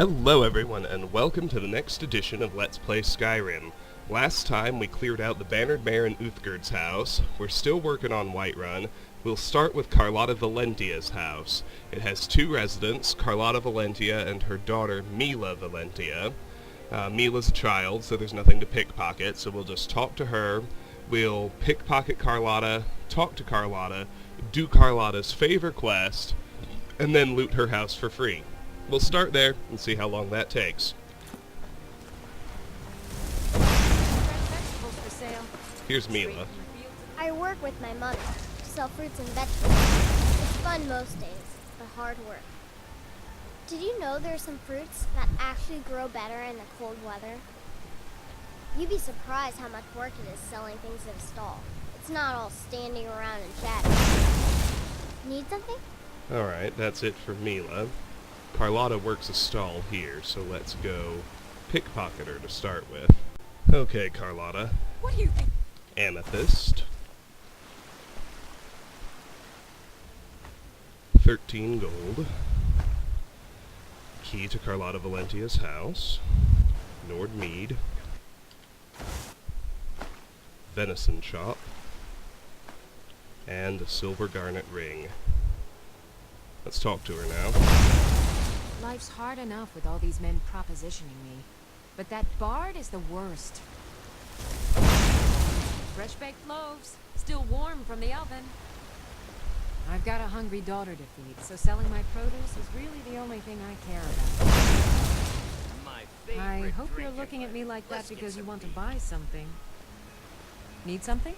Hello everyone, and welcome to the next edition of Let's Play Skyrim. Last time we cleared out the Bannered Mare in Uthgerd's house. We're still working on Whiterun. We'll start with Carlotta Valentia's house. It has two residents, Carlotta Valentia and her daughter Mila Valentia. Mila's a child, so there's nothing to pickpocket, so we'll just talk to her. We'll pickpocket Carlotta, talk to Carlotta, do Carlotta's favor quest, and then loot her house for free. We'll start there and see how long that takes. Here's Mila. I work with my mother to sell fruits and vegetables. It's fun most days, but hard work. Did you know there are some fruits that actually grow better in the cold weather? You'd be surprised how much work it is selling things at a stall. It's not all standing around and chatting. Need something? Alright, that's it for Mila. Carlotta works a stall here, so let's go pickpocket her to start with. Okay, Carlotta. What do you think? Amethyst. 13 gold. Key to Carlotta Valentia's house. Nord mead. Venison chop. And a silver garnet ring. Let's talk to her now. Life's hard enough with all these men propositioning me, but that bard is the worst. Fresh baked loaves, still warm from the oven. I've got a hungry daughter to feed, so selling my produce is really the only thing I care about. I hope you're looking at me like that because you want to buy something. Need something?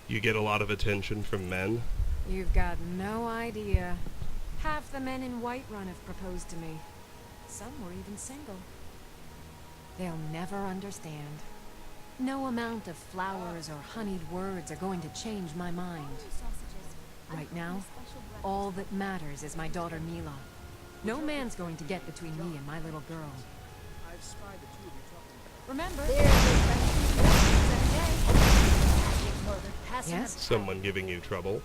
You get a lot of attention from men? You've got no idea. Half the men in Whiterun have proposed to me. Some were even single. They'll never understand. No amount of flowers or honeyed words are going to change my mind. Right now, all that matters is my daughter Mila. No man's going to get between me and my little girl. Remember? Yes? Someone giving you trouble?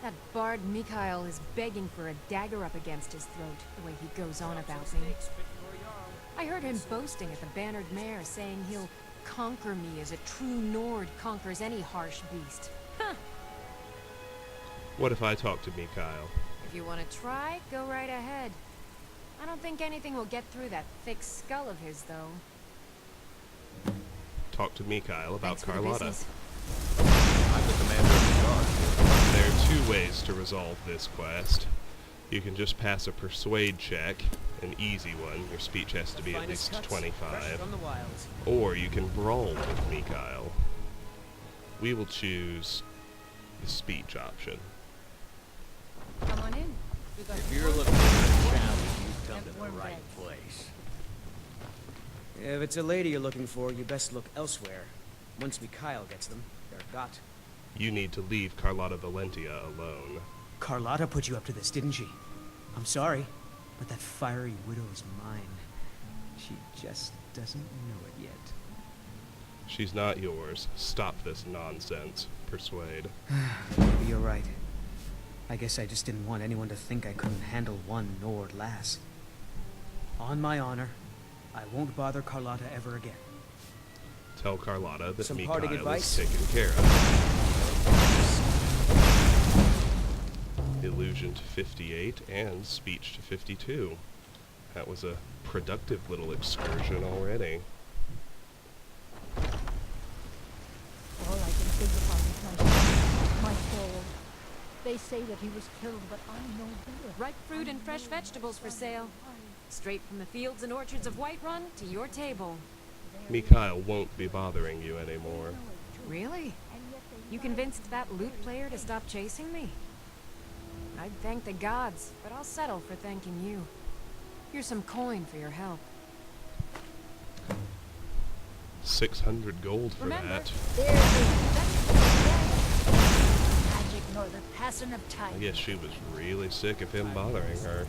That bard Mikhail is begging for a dagger up against his throat, the way he goes on about me. I heard him boasting at the Bannered Mare, saying he'll conquer me as a true Nord conquers any harsh beast. Huh. What if I talk to Mikhail? If you want to try, go right ahead. I don't think anything will get through that thick skull of his, though. Talk to Mikhail about Thanks for the Carlotta. business. I'm the commander of the guard. There are two ways to resolve this quest. You can just pass a persuade check, an easy one, your speech has to be at least 25, or you can brawl with Mikhail. We will choose the speech option. Come on in. If you're looking for a challenge, you've come to the right place. If it's a lady you're looking for, you best look elsewhere. Once Mikhail gets them, they're got. You need to leave Carlotta Valentia alone. Carlotta put you up to this, didn't she? I'm sorry, but that fiery widow is mine. She just doesn't know it yet. She's not yours. Stop this nonsense. Persuade. Maybe you're right. I guess I just didn't want anyone to think I couldn't handle one Nord lass. On my honor, I won't bother Carlotta ever again. Tell Carlotta that Some Mikhail parting is advice? taken care of. Illusion to 58 and speech to 52. That was a productive little excursion already. All I can think about is my soul. They say that he was killed, but I know better. Ripe fruit and fresh vegetables for sale. Straight from the fields and orchards of Whiterun to your table. Mikhail won't be bothering you anymore. Really? You convinced that lute player to stop chasing me? I'd thank the gods, but I'll settle for thanking you. Here's some coin for your help. 600 gold for Remember, that. Magic nor the passing of time. I guess she was really sick of him bothering her.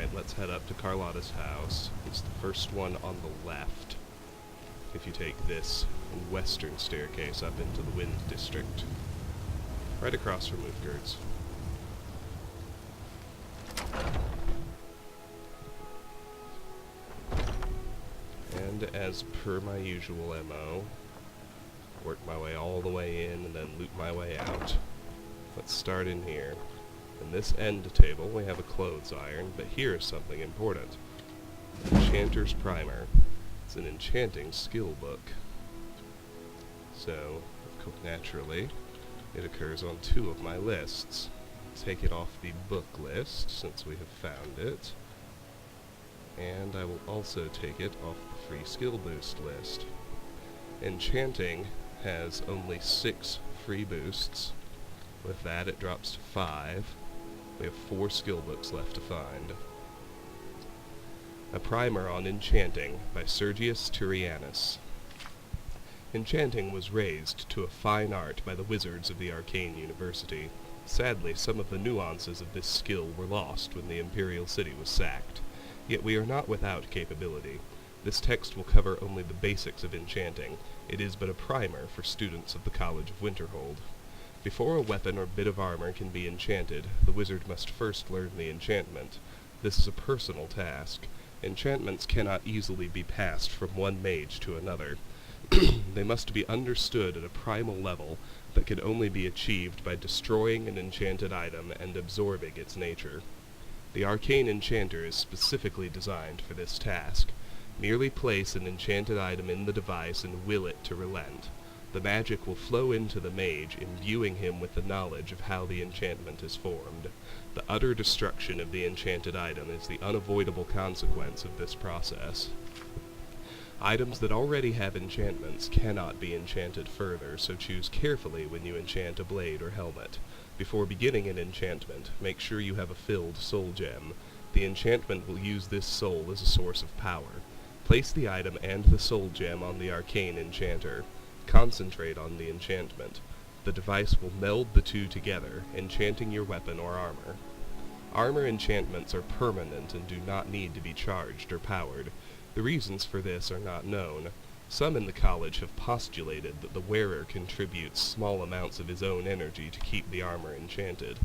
Alright, let's head up to Carlotta's house. It's the first one on the left. If you take this western staircase up into the Wind District. Right across from Uthgerd's. And as per my usual MO, work my way all the way in and then loop my way out. Let's start in here. In this end table we have a clothes iron, but here is something important. Enchanter's Primer. It's an enchanting skill book. So, naturally, it occurs on 2 of my lists. Take it off the book list, since we have found it. And I will also take it off the free skill boost list. Enchanting has only 6 free boosts. With that it drops to 5. We have 4 skill books left to find. A Primer on Enchanting by Sergius Turianus. Enchanting was raised to a fine art by the wizards of the Arcane University. Sadly, some of the nuances of this skill were lost when the Imperial City was sacked. Yet we are not without capability. This text will cover only the basics of enchanting. It is but a primer for students of the College of Winterhold. Before a weapon or bit of armor can be enchanted, the wizard must first learn the enchantment. This is a personal task. Enchantments cannot easily be passed from one mage to another. They must be understood at a primal level that can only be achieved by destroying an enchanted item and absorbing its nature. The Arcane Enchanter is specifically designed for this task. Merely place an enchanted item in the device and will it to relent. The magic will flow into the mage, imbuing him with the knowledge of how the enchantment is formed. The utter destruction of the enchanted item is the unavoidable consequence of this process. Items that already have enchantments cannot be enchanted further, so choose carefully when you enchant a blade or helmet. Before beginning an enchantment, make sure you have a filled soul gem. The enchantment will use this soul as a source of power. Place the item and the soul gem on the Arcane Enchanter. Concentrate on the enchantment. The device will meld the two together, enchanting your weapon or armor. Armor enchantments are permanent and do not need to be charged or powered. The reasons for this are not known. Some in the college have postulated that the wearer contributes small amounts of his own energy to keep the armor enchanted.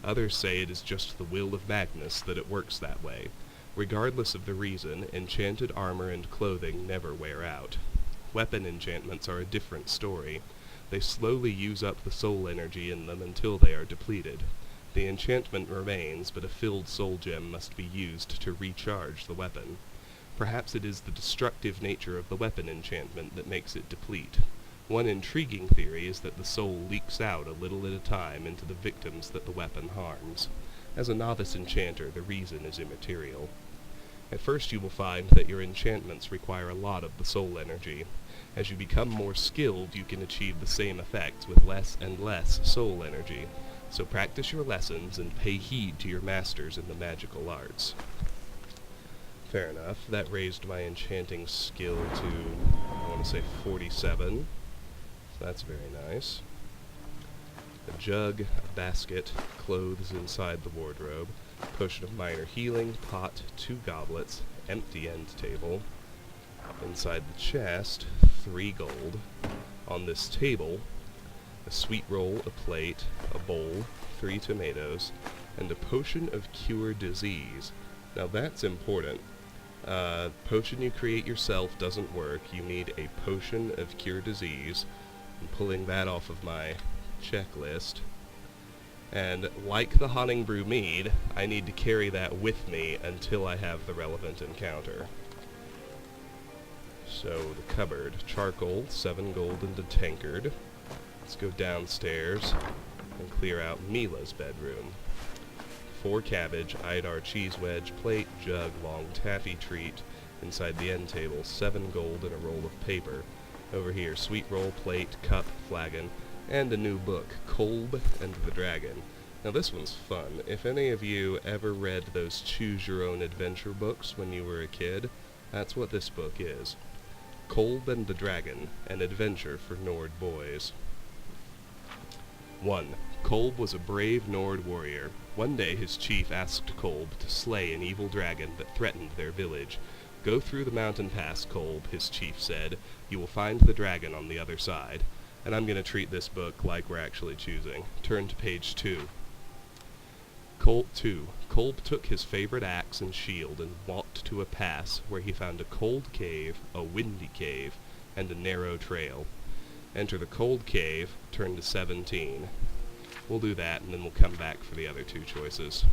Others say it is just the will of Magnus that it works that way. Regardless of the reason, enchanted armor and clothing never wear out. Weapon enchantments are a different story. They slowly use up the soul energy in them until they are depleted. The enchantment remains, but a filled soul gem must be used to recharge the weapon. Perhaps it is the destructive nature of the weapon enchantment that makes it deplete. One intriguing theory is that the soul leaks out a little at a time into the victims that the weapon harms. As a novice enchanter, the reason is immaterial. At first you will find that your enchantments require a lot of the soul energy. As you become more skilled, you can achieve the same effects with less and less soul energy. So practice your lessons and pay heed to your masters in the magical arts. Fair enough. That raised my enchanting skill to, I want to say 47. So that's very nice. A jug, a basket, clothes inside the wardrobe, potion of minor healing, pot, 2 goblets, empty end table. Inside the chest, 3 gold. On this table, a sweet roll, a plate, a bowl, 3 tomatoes, and a potion of cure disease. Now that's important. Potion you create yourself doesn't work. You need a potion of cure disease. I'm pulling that off of my checklist. And like the Honning Brew mead, I need to carry that with me until I have the relevant encounter. So, the cupboard. Charcoal, 7 gold and a tankard. Let's go downstairs and clear out Mila's bedroom. 4 cabbage, Idar cheese wedge, plate, jug, long taffy treat. Inside the end table, 7 gold and a roll of paper. Over here, sweet roll, plate, cup, flagon, and a new book, Kolb and the Dragon. Now this one's fun. If any of you ever read those choose-your-own-adventure books when you were a kid, that's what this book is. Kolb and the Dragon, an adventure for Nord boys. 1. Kolb was a brave Nord warrior. One day his chief asked Kolb to slay an evil dragon that threatened their village. "Go through the mountain pass, Kolb," his chief said. "You will find the dragon on the other side." And I'm going to treat this book like we're actually choosing. Turn to page 2. Kolb took his favorite axe and shield and walked to a pass where he found a cold cave, a windy cave, and a narrow trail. Enter the cold cave, turn to 17. We'll do that, and then we'll come back for the other two choices.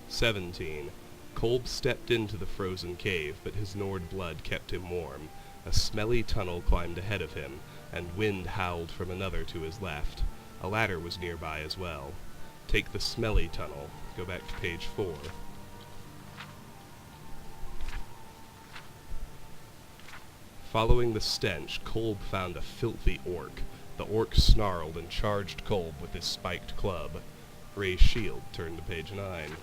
17. Kolb stepped into the frozen cave, but his Nord blood kept him warm. A smelly tunnel climbed ahead of him, and wind howled from another to his left. A ladder was nearby as well. Take the smelly tunnel. Go back to page 4. Following the stench, Kolb found a filthy orc. The orc snarled and charged Kolb with his spiked club. Ray's shield, turn to page 9.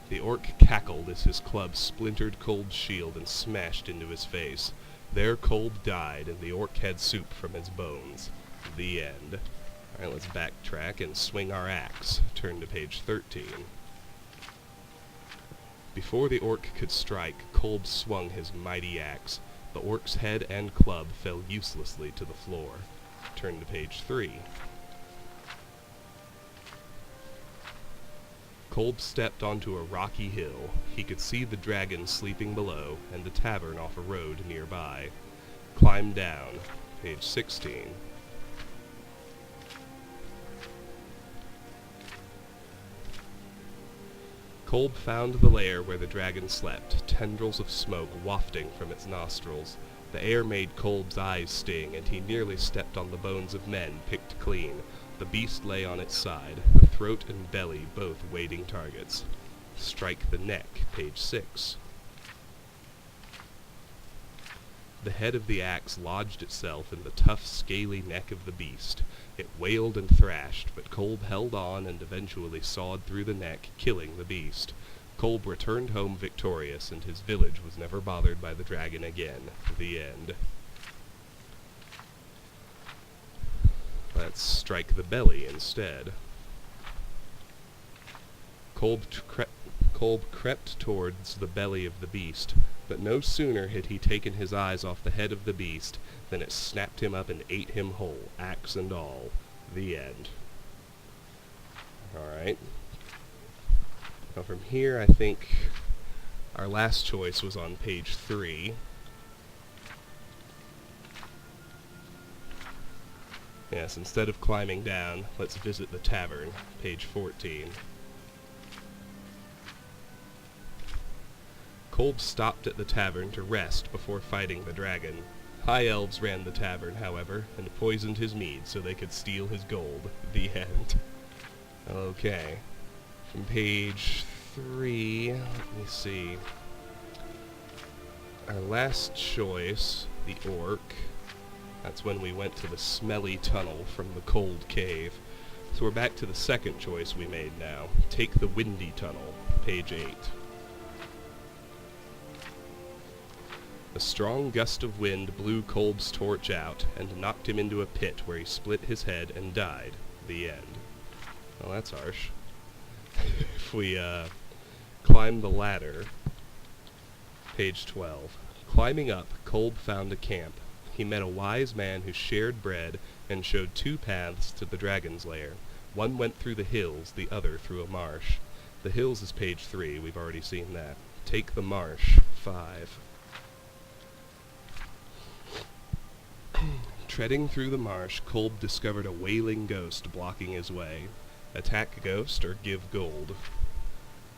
The orc cackled as his club splintered Kolb's shield and smashed into his face. There Kolb died, and the orc had soup from his bones. The end. Alright, let's backtrack and swing our axe. Turn to page 13. Before the orc could strike, Kolb swung his mighty axe. The orc's head and club fell uselessly to the floor. Turn to page 3. Kolb stepped onto a rocky hill. He could see the dragon sleeping below, and a tavern off a road nearby. Climb down. Page 16. Kolb found the lair where the dragon slept, tendrils of smoke wafting from its nostrils. The air made Kolb's eyes sting, and he nearly stepped on the bones of men picked clean. The beast lay on its side, the throat and belly both waiting targets. Strike the neck, page 6. The head of the axe lodged itself in the tough, scaly neck of the beast. It wailed and thrashed, but Kolb held on and eventually sawed through the neck, killing the beast. Kolb returned home victorious, and his village was never bothered by the dragon again. The end. Let's strike the belly instead. Kolb crept towards the belly of the beast, but no sooner had he taken his eyes off the head of the beast than it snapped him up and ate him whole, axe and all. The end. Alright. Now from here, I think our last choice was on page 3. Yes, instead of climbing down, let's visit the tavern, page 14. Kolb stopped at the tavern to rest before fighting the dragon. High elves ran the tavern, however, and poisoned his mead so they could steal his gold. The end. Okay. From page 3, let me see. Our last choice, the orc. That's when we went to the smelly tunnel from the cold cave. So we're back to the second choice we made now. Take the windy tunnel, page 8. A strong gust of wind blew Kolb's torch out and knocked him into a pit where he split his head and died. The end. Well, that's harsh. If we climb the ladder, page 12. Climbing up, Kolb found a camp. He met a wise man who shared bread and showed two paths to the dragon's lair. One went through the hills, the other through a marsh. The hills is page 3, we've already seen that. Take the marsh, 5. Treading through the marsh, Kolb discovered a wailing ghost blocking his way. Attack ghost or give gold?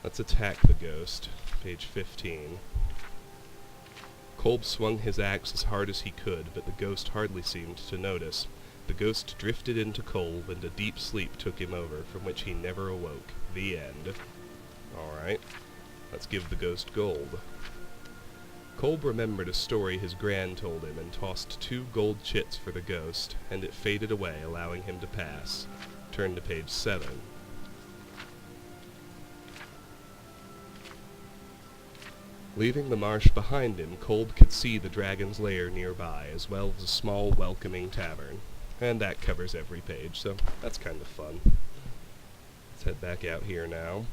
Let's attack the ghost, page 15. Kolb swung his axe as hard as he could, but the ghost hardly seemed to notice. The ghost drifted into Kolb, and a deep sleep took him over, from which he never awoke. The end. Alright, let's give the ghost gold. Kolb remembered a story his gran told him and tossed 2 gold chits for the ghost, and it faded away, allowing him to pass. Turn to page 7. Leaving the marsh behind him, Kolb could see the dragon's lair nearby, as well as a small, welcoming tavern. And that covers every page, so that's kind of fun. Let's head back out here now.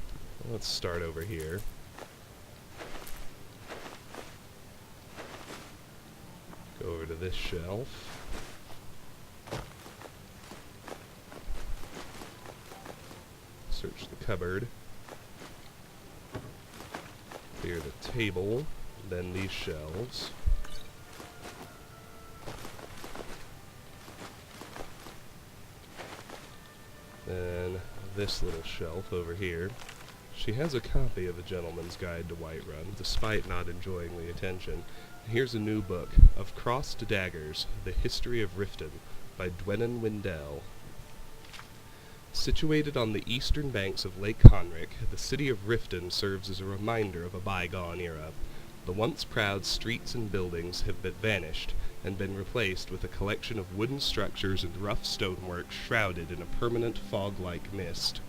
Let's start over here. Go over to this shelf. Search the cupboard. Clear the table, then these shelves. Then this little shelf over here. She has a copy of A Gentleman's Guide to Whiterun, despite not enjoying the attention. Here's a new book, Of Crossed Daggers, The History of Riften, by Dwenan Windell. Situated on the eastern banks of Lake Conric, the city of Riften serves as a reminder of a bygone era. The once proud streets and buildings have vanished and been replaced with a collection of wooden structures and rough stonework shrouded in a permanent fog-like mist.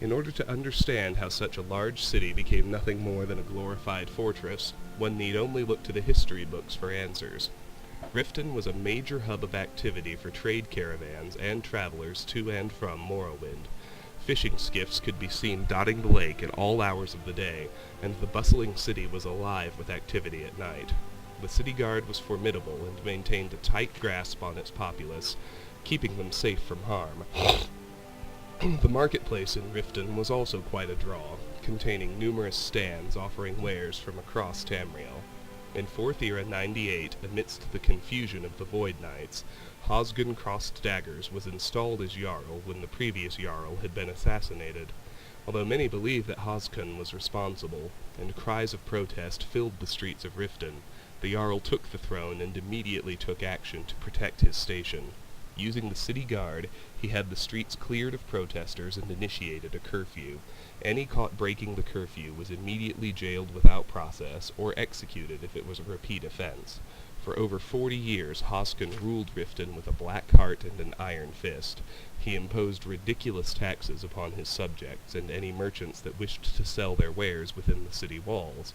In order to understand how such a large city became nothing more than a glorified fortress, one need only look to the history books for answers. Riften was a major hub of activity for trade caravans and travelers to and from Morrowind. Fishing skiffs could be seen dotting the lake at all hours of the day, and the bustling city was alive with activity at night. The city guard was formidable and maintained a tight grasp on its populace, keeping them safe from harm. The marketplace in Riften was also quite a draw, containing numerous stands offering wares from across Tamriel. In 4th Era 98, amidst the confusion of the Void Knights, Hosgun Crossed Daggers was installed as Jarl when the previous Jarl had been assassinated. Although many believe that Hosgun was responsible, and cries of protest filled the streets of Riften, the Jarl took the throne and immediately took action to protect his station. Using the city guard, he had the streets cleared of protesters and initiated a curfew. Any caught breaking the curfew was immediately jailed without process, or executed if it was a repeat offense. For over 40 years, Hosgun ruled Riften with a black heart and an iron fist. He imposed ridiculous taxes upon his subjects and any merchants that wished to sell their wares within the city walls.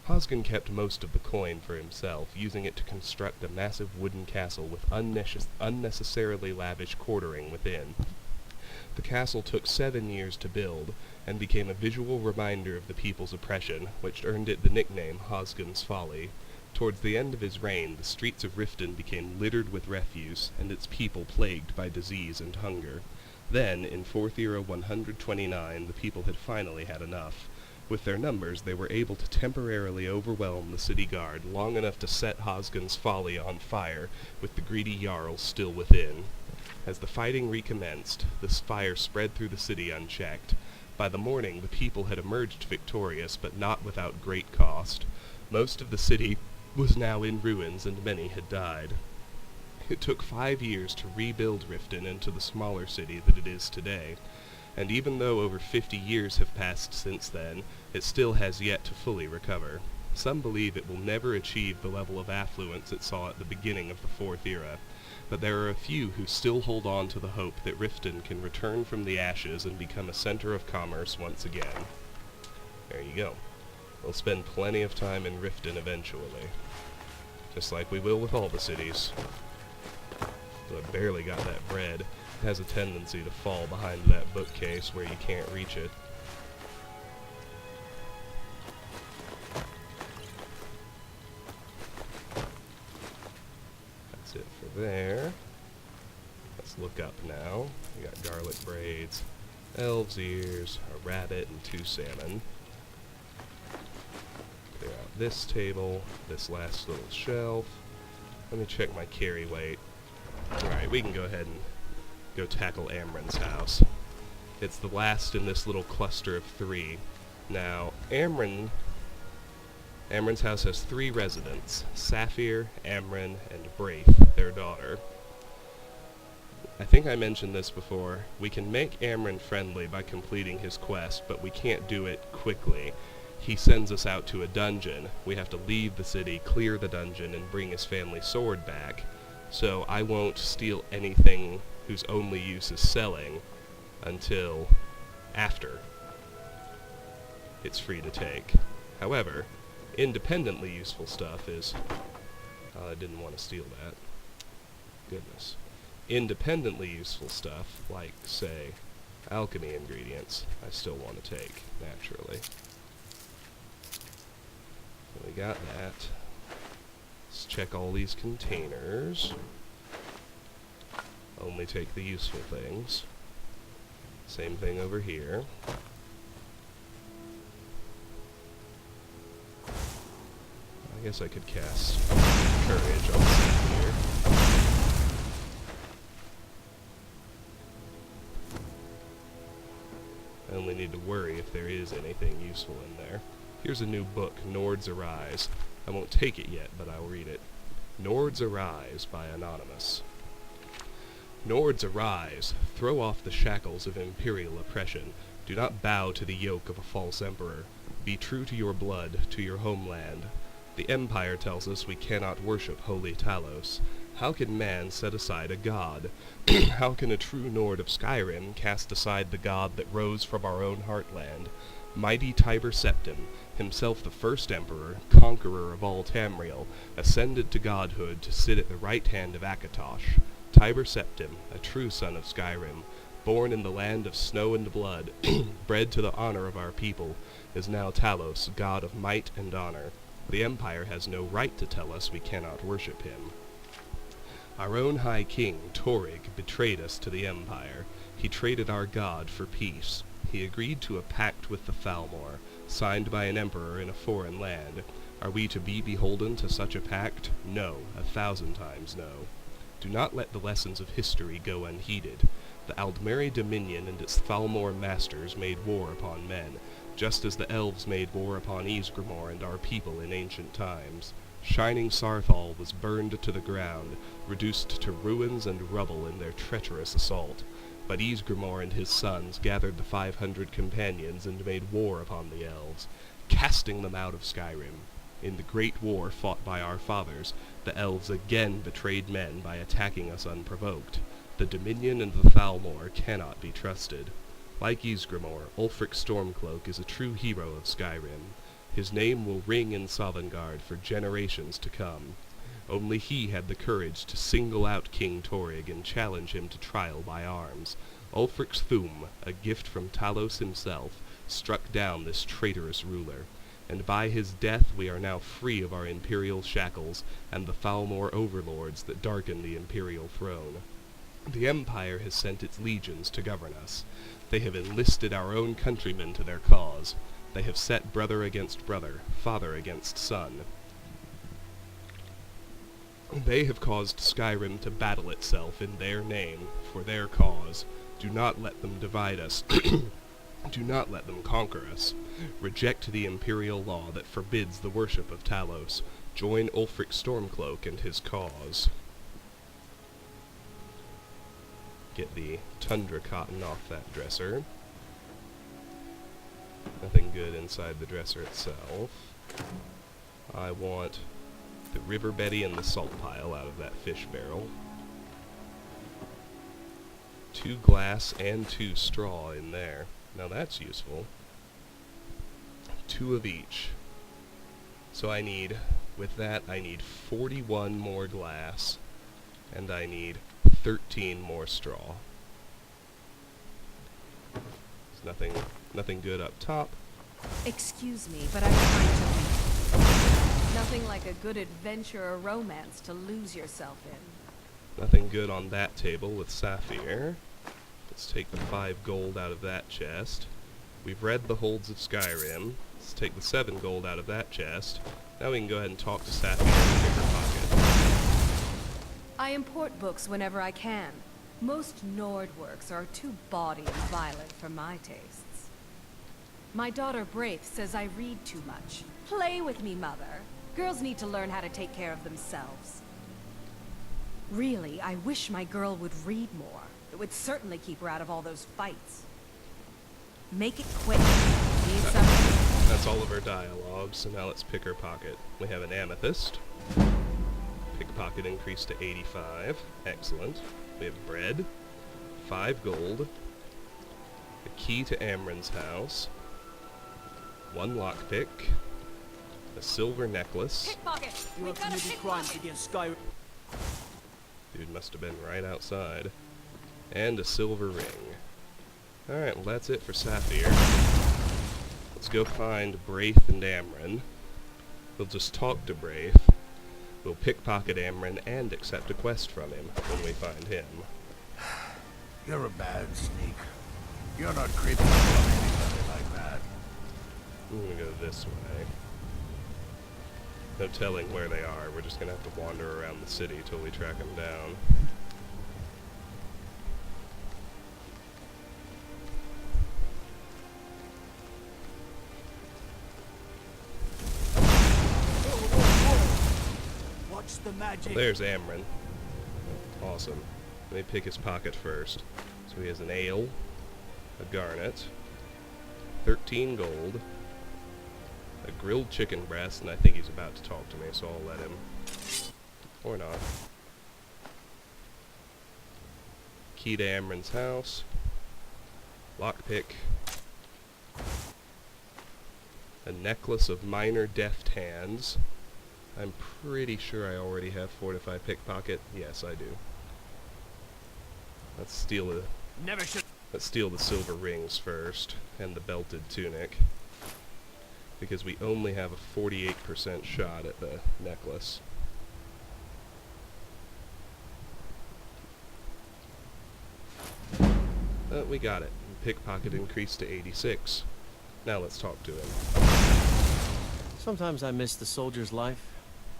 Hosgun kept most of the coin for himself, using it to construct a massive wooden castle with unnecessarily lavish quartering within. The castle took 7 years to build, and became a visual reminder of the people's oppression, which earned it the nickname Hosgun's Folly. Towards the end of his reign, the streets of Riften became littered with refuse, and its people plagued by disease and hunger. Then, in 4th Era 129, the people had finally had enough. With their numbers, they were able to temporarily overwhelm the city guard long enough to set Hosgun's Folly on fire, with the greedy Jarl still within. As the fighting recommenced, this fire spread through the city unchecked. By the morning, the people had emerged victorious, but not without great cost. Most of the city was now in ruins, and many had died. It took 5 years to rebuild Riften into the smaller city that it is today, and even though over 50 years have passed since then, it still has yet to fully recover. Some believe it will never achieve the level of affluence it saw at the beginning of the 4th Era, but there are a few who still hold on to the hope that Riften can return from the ashes and become a center of commerce once again. There you go. We'll spend plenty of time in Riften eventually. Just like we will with all the cities. Though I barely got that bread. It has a tendency to fall behind that bookcase where you can't reach it. That's it for there. Let's look up now. We got garlic braids, elves' ears, a rabbit, and 2 salmon. Clear out this table, this last little shelf. Let me check my carry weight. Alright, we can go ahead and go tackle Amren's house. It's the last in this little cluster of 3. Now, Amren's house has 3 residents, Saphir, Amren, and Braith, their daughter. I think I mentioned this before. We can make Amren friendly by completing his quest, but we can't do it quickly. He sends us out to a dungeon. We have to leave the city, clear the dungeon, and bring his family sword back. So I won't steal anything whose only use is selling until after it's free to take. However, Independently useful stuff is... I didn't want to steal that. Goodness. Independently useful stuff, like, say, alchemy ingredients, I still want to take, naturally. So we got that. Let's check all these containers. Only take the useful things. Same thing over here. I guess I could cast Courage on some here. I only need to worry if there is anything useful in there. Here's a new book, Nords Arise. I won't take it yet, but I'll read it. Nords Arise by Anonymous. Nords arise, throw off the shackles of imperial oppression. Do not bow to the yoke of a false emperor. Be true to your blood, to your homeland. The Empire tells us we cannot worship holy Talos. How can man set aside a god? How can a true Nord of Skyrim cast aside the god that rose from our own heartland? Mighty Tiber Septim, himself the first emperor, conqueror of all Tamriel, ascended to godhood to sit at the right hand of Akatosh. Tiber Septim, a true son of Skyrim, born in the land of snow and blood, bred to the honor of our people, is now Talos, god of might and honor. The Empire has no right to tell us we cannot worship him. Our own High King, Torig, betrayed us to the Empire. He traded our god for peace. He agreed to a pact with the Thalmor, signed by an emperor in a foreign land. Are we to be beholden to such a pact? No, 1,000 times no. Do not let the lessons of history go unheeded. The Aldmeri Dominion and its Thalmor masters made war upon men, just as the elves made war upon Ysgramor and our people in ancient times. Shining Sarthal was burned to the ground, reduced to ruins and rubble in their treacherous assault. But Ysgramor and his sons gathered the 500 companions and made war upon the elves, casting them out of Skyrim. In the great war fought by our fathers, the elves again betrayed men by attacking us unprovoked. The Dominion and the Thalmor cannot be trusted. Like Ysgramor, Ulfric Stormcloak is a true hero of Skyrim. His name will ring in Sovngarde for generations to come. Only he had the courage to single out King Torig and challenge him to trial by arms. Ulfric's Thum, a gift from Talos himself, struck down this traitorous ruler. And by his death we are now free of our imperial shackles and the Thalmor overlords that darken the imperial throne. The Empire has sent its legions to govern us. They have enlisted our own countrymen to their cause. They have set brother against brother, father against son. They have caused Skyrim to battle itself in their name, for their cause. Do not let them divide us. Do not let them conquer us. Reject the imperial law that forbids the worship of Talos. Join Ulfric Stormcloak and his cause. Get the tundra cotton off that dresser. Nothing good inside the dresser itself. I want the river Betty and the salt pile out of that fish barrel. 2 glass and 2 straw in there. Now that's useful. 2 of each. So I need, with that, I need 41 more glass, and I need 13 more straw. There's nothing good up top. Excuse me, but I'm trying to read. Nothing like a good adventure or romance to lose yourself in. Nothing good on that table with Saphir. Let's take the 5 gold out of that chest. We've read the Holds of Skyrim. Let's take the 7 gold out of that chest. Now we can go ahead and talk to Saphir and pick her pocket. I import books whenever I can. Most Nord works are too bawdy and violent for my tastes. My daughter Braith says I read too much. Play with me, mother. Girls need to learn how to take care of themselves. Really, I wish my girl would read more. It would certainly keep her out of all those fights. Make it quick. Need something? That's all of her dialogue, so now let's pick her pocket. We have an amethyst. Pickpocket increased to 85. Excellent. We have bread. 5 gold. A key to Amren's house. 1 lockpick. a silver necklace. Pickpocket! You have committed crimes against Skyrim. Dude must have been right outside. And a silver ring. Alright, well that's it for Saphir. Let's go find Braith and Amren. We'll just talk to Braith. We'll pickpocket Amren and accept a quest from him when we find him. You're a bad sneak. You're not creeping up on anybody like that. I'm gonna go this way. No telling where they are. We're just gonna have to wander around the city till we track them down. Watch the magic. There's Amren. Awesome. Let me pick his pocket first. So he has an ale, a garnet, 13 gold, a grilled chicken breast, and I think he's about to talk to me, so I'll let him. Or not. Key to Amren's house. Lockpick. A necklace of minor deft hands. I'm pretty sure I already have Fortify Pickpocket. Yes, I do. Let's steal the silver rings first, and the belted tunic. Because we only have a 48% shot at the necklace. We got it. Pickpocket increased to 86. Now let's talk to him. Sometimes I miss the soldier's life,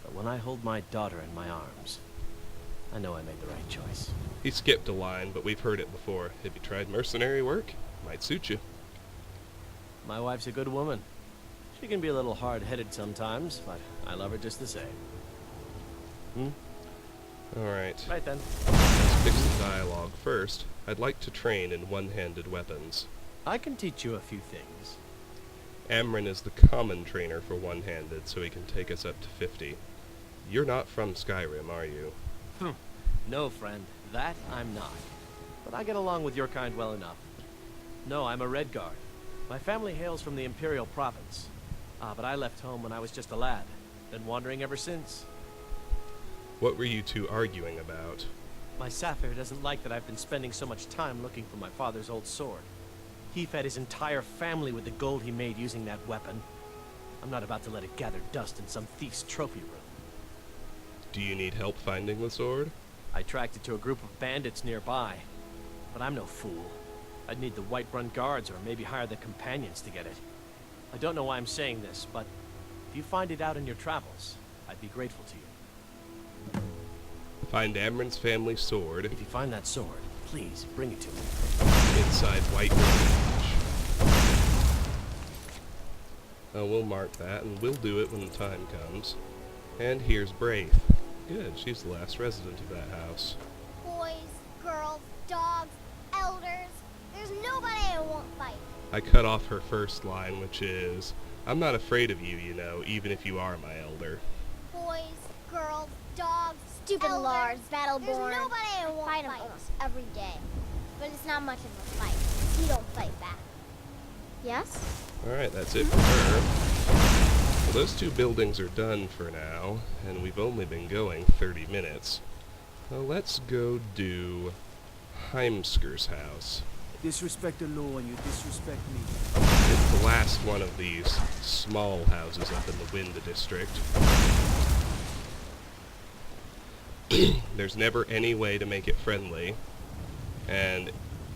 but when I hold my daughter in my arms, I know I made the right choice. He skipped a line, but we've heard it before. Have you tried mercenary work? Might suit you. My wife's a good woman. She can be a little hard-headed sometimes, but I love her just the same. Alright. Right then. Let's fix the dialogue first. I'd like to train in one-handed weapons. I can teach you a few things. Amren is the common trainer for one-handed, so he can take us up to 50. You're not from Skyrim, are you? No, friend. That I'm not. But I get along with your kind well enough. No, I'm a Redguard. My family hails from the Imperial Province. But I left home when I was just a lad. Been wandering ever since. What were you two arguing about? My Saphir doesn't like that I've been spending so much time looking for my father's old sword. He fed his entire family with the gold he made using that weapon. I'm not about to let it gather dust in some thief's trophy room. Do you need help finding the sword? I tracked it to a group of bandits nearby. But I'm no fool. I'd need the Whiterun guards or maybe hire the companions to get it. I don't know why I'm saying this, but if you find it out in your travels, I'd be grateful to you. Find Amren's family sword If you find that sword, please bring it to me. inside Whiterun Lodge. Oh, we'll mark that, and we'll do it when the time comes. And here's Braith. Good, she's the last resident of that house. Boys, girls, dogs, elders. There's nobody I won't fight. I cut off her first line, which is, I'm not afraid of you, you know, even if you are my elder. Boys, girls, dogs, Stupid elders. Lars, Battleborn. There's nobody I won't Fight fight. him almost every day. But it's not much of a fight. You don't fight back. Yes? Alright, that's it for her. Well, those two buildings are done for now, and we've only been going 30 minutes. Well, let's go do Heimsker's house. Disrespect the law and you disrespect me. It's the last one of these small houses up in the Wind District. There's never any way to make it friendly, and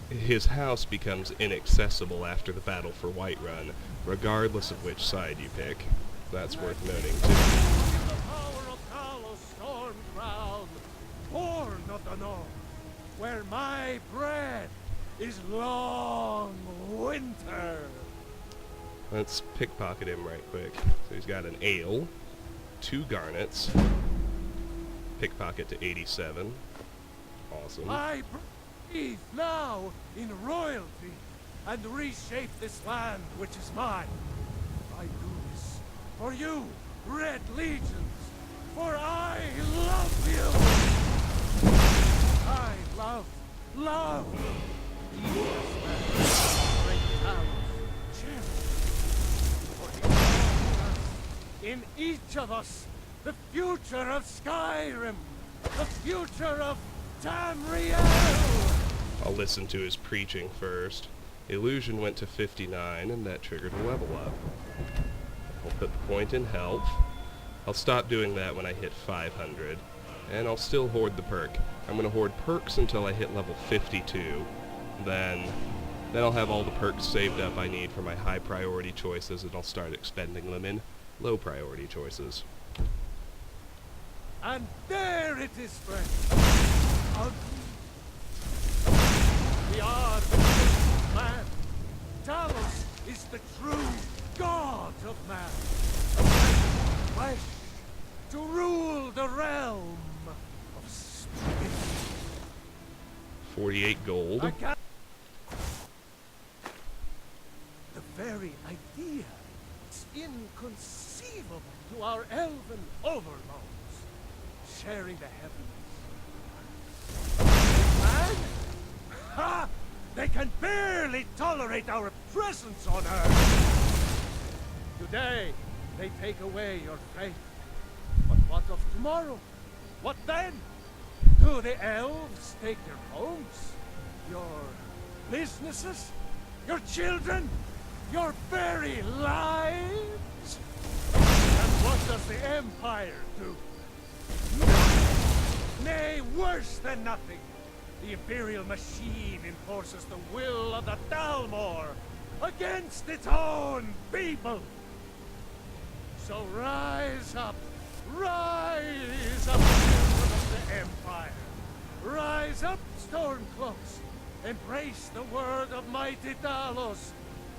his house becomes inaccessible after the battle for Whiterun, regardless of which side you pick. That's worth noting, too. The power of Talos storm crown, born of the north, where my bread is long winter. Let's pickpocket him right quick. So he's got an ale, 2 garnets, pickpocket to 87. Awesome. I breathe now in royalty and reshape this land which is mine. I do this for you, Red Legions, for I love you. I love this man, great Talos, champion, for he loved us in each of us the future of Skyrim, the future of Tamriel. I'll listen to his preaching first. Illusion went to 59, and that triggered a level up. I'll put the point in health. I'll stop doing that when I hit 500, and I'll still hoard the perk. I'm going to hoard perks until I hit level 52. Then I'll have all the perks saved up I need for my high priority choices, and I'll start expending them in low priority choices. And there it is, friend. We are the true man. Talos is the true god of man. Flesh to rule the realm of spirit. 48 gold. The very idea is inconceivable to our elven overlords, sharing the heavens. Man? Ha! They can barely tolerate our presence on Earth. Today, they take away your faith. But what of tomorrow? What then? Do the elves take your homes? Your businesses? Your children? Your very lives? And what does the Empire do? Nothing. Nay, worse than nothing. The Imperial machine enforces the will of the Dalmor against its own people. So rise up, children of the Empire. Rise up, Stormcloaks. Embrace the word of mighty Talos,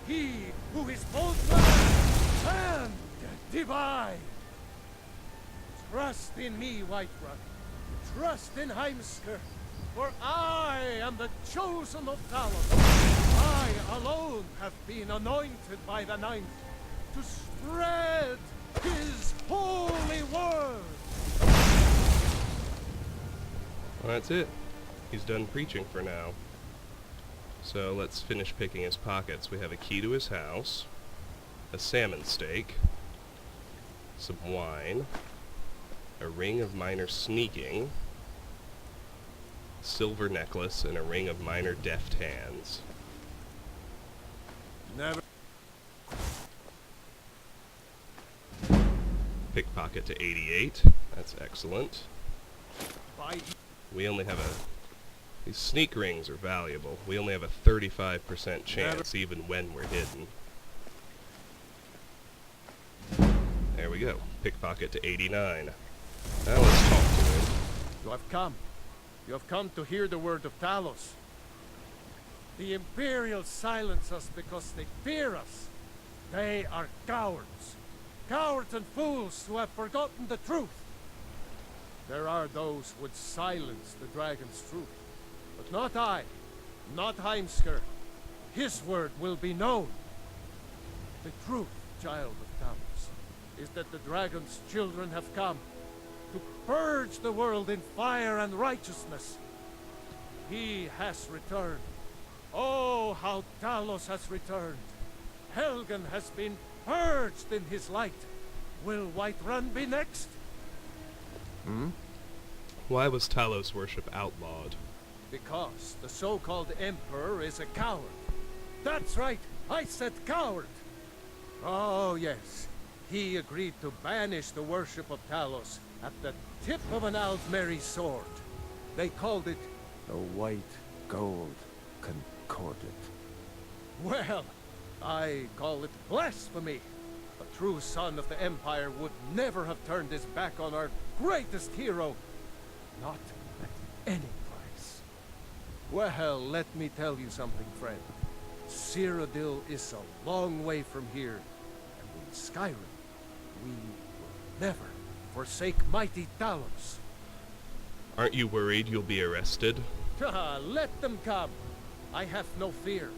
he who is both man and divine. Trust in me, Whiterun. Trust in Heimskr. For I am the chosen of Talos. I alone have been anointed by the Ninth to spread his holy word. Well, that's it. He's done preaching for now. So let's finish picking his pockets. We have a key to his house, a salmon steak, some wine, a ring of minor sneaking, silver necklace, and a ring of minor deft hands. Never. Pickpocket to 88. That's excellent. We only have these sneak rings are valuable. We only have a 35% chance even when we're hidden. There we go. Pickpocket to 89. Now let's talk to him. You have come. You have come to hear the word of Talos. The Imperials silence us because they fear us. They are cowards. Cowards and fools who have forgotten the truth. There are those who would silence the dragon's truth. But not I. Not Heimsker. His word will be known. The truth, child of Talos, is that the dragon's children have come to purge the world in fire and righteousness. He has returned. Oh, how Talos has returned. Helgen has been purged in his light. Will Whiterun be next? Why was Talos worship outlawed? Because the so-called Emperor is a coward. That's right, I said coward. Oh yes, he agreed to banish the worship of Talos at the tip of an Aldmeri sword. They called it The White Gold Concordat. well, I call it blasphemy. A true son of the Empire would never have turned his back on our greatest hero. Not at any price. Well, let me tell you something, friend. Cyrodiil is a long way from here. And in Skyrim, we will never forsake mighty Talos. Aren't you worried you'll be arrested? Let them come. I have no fear,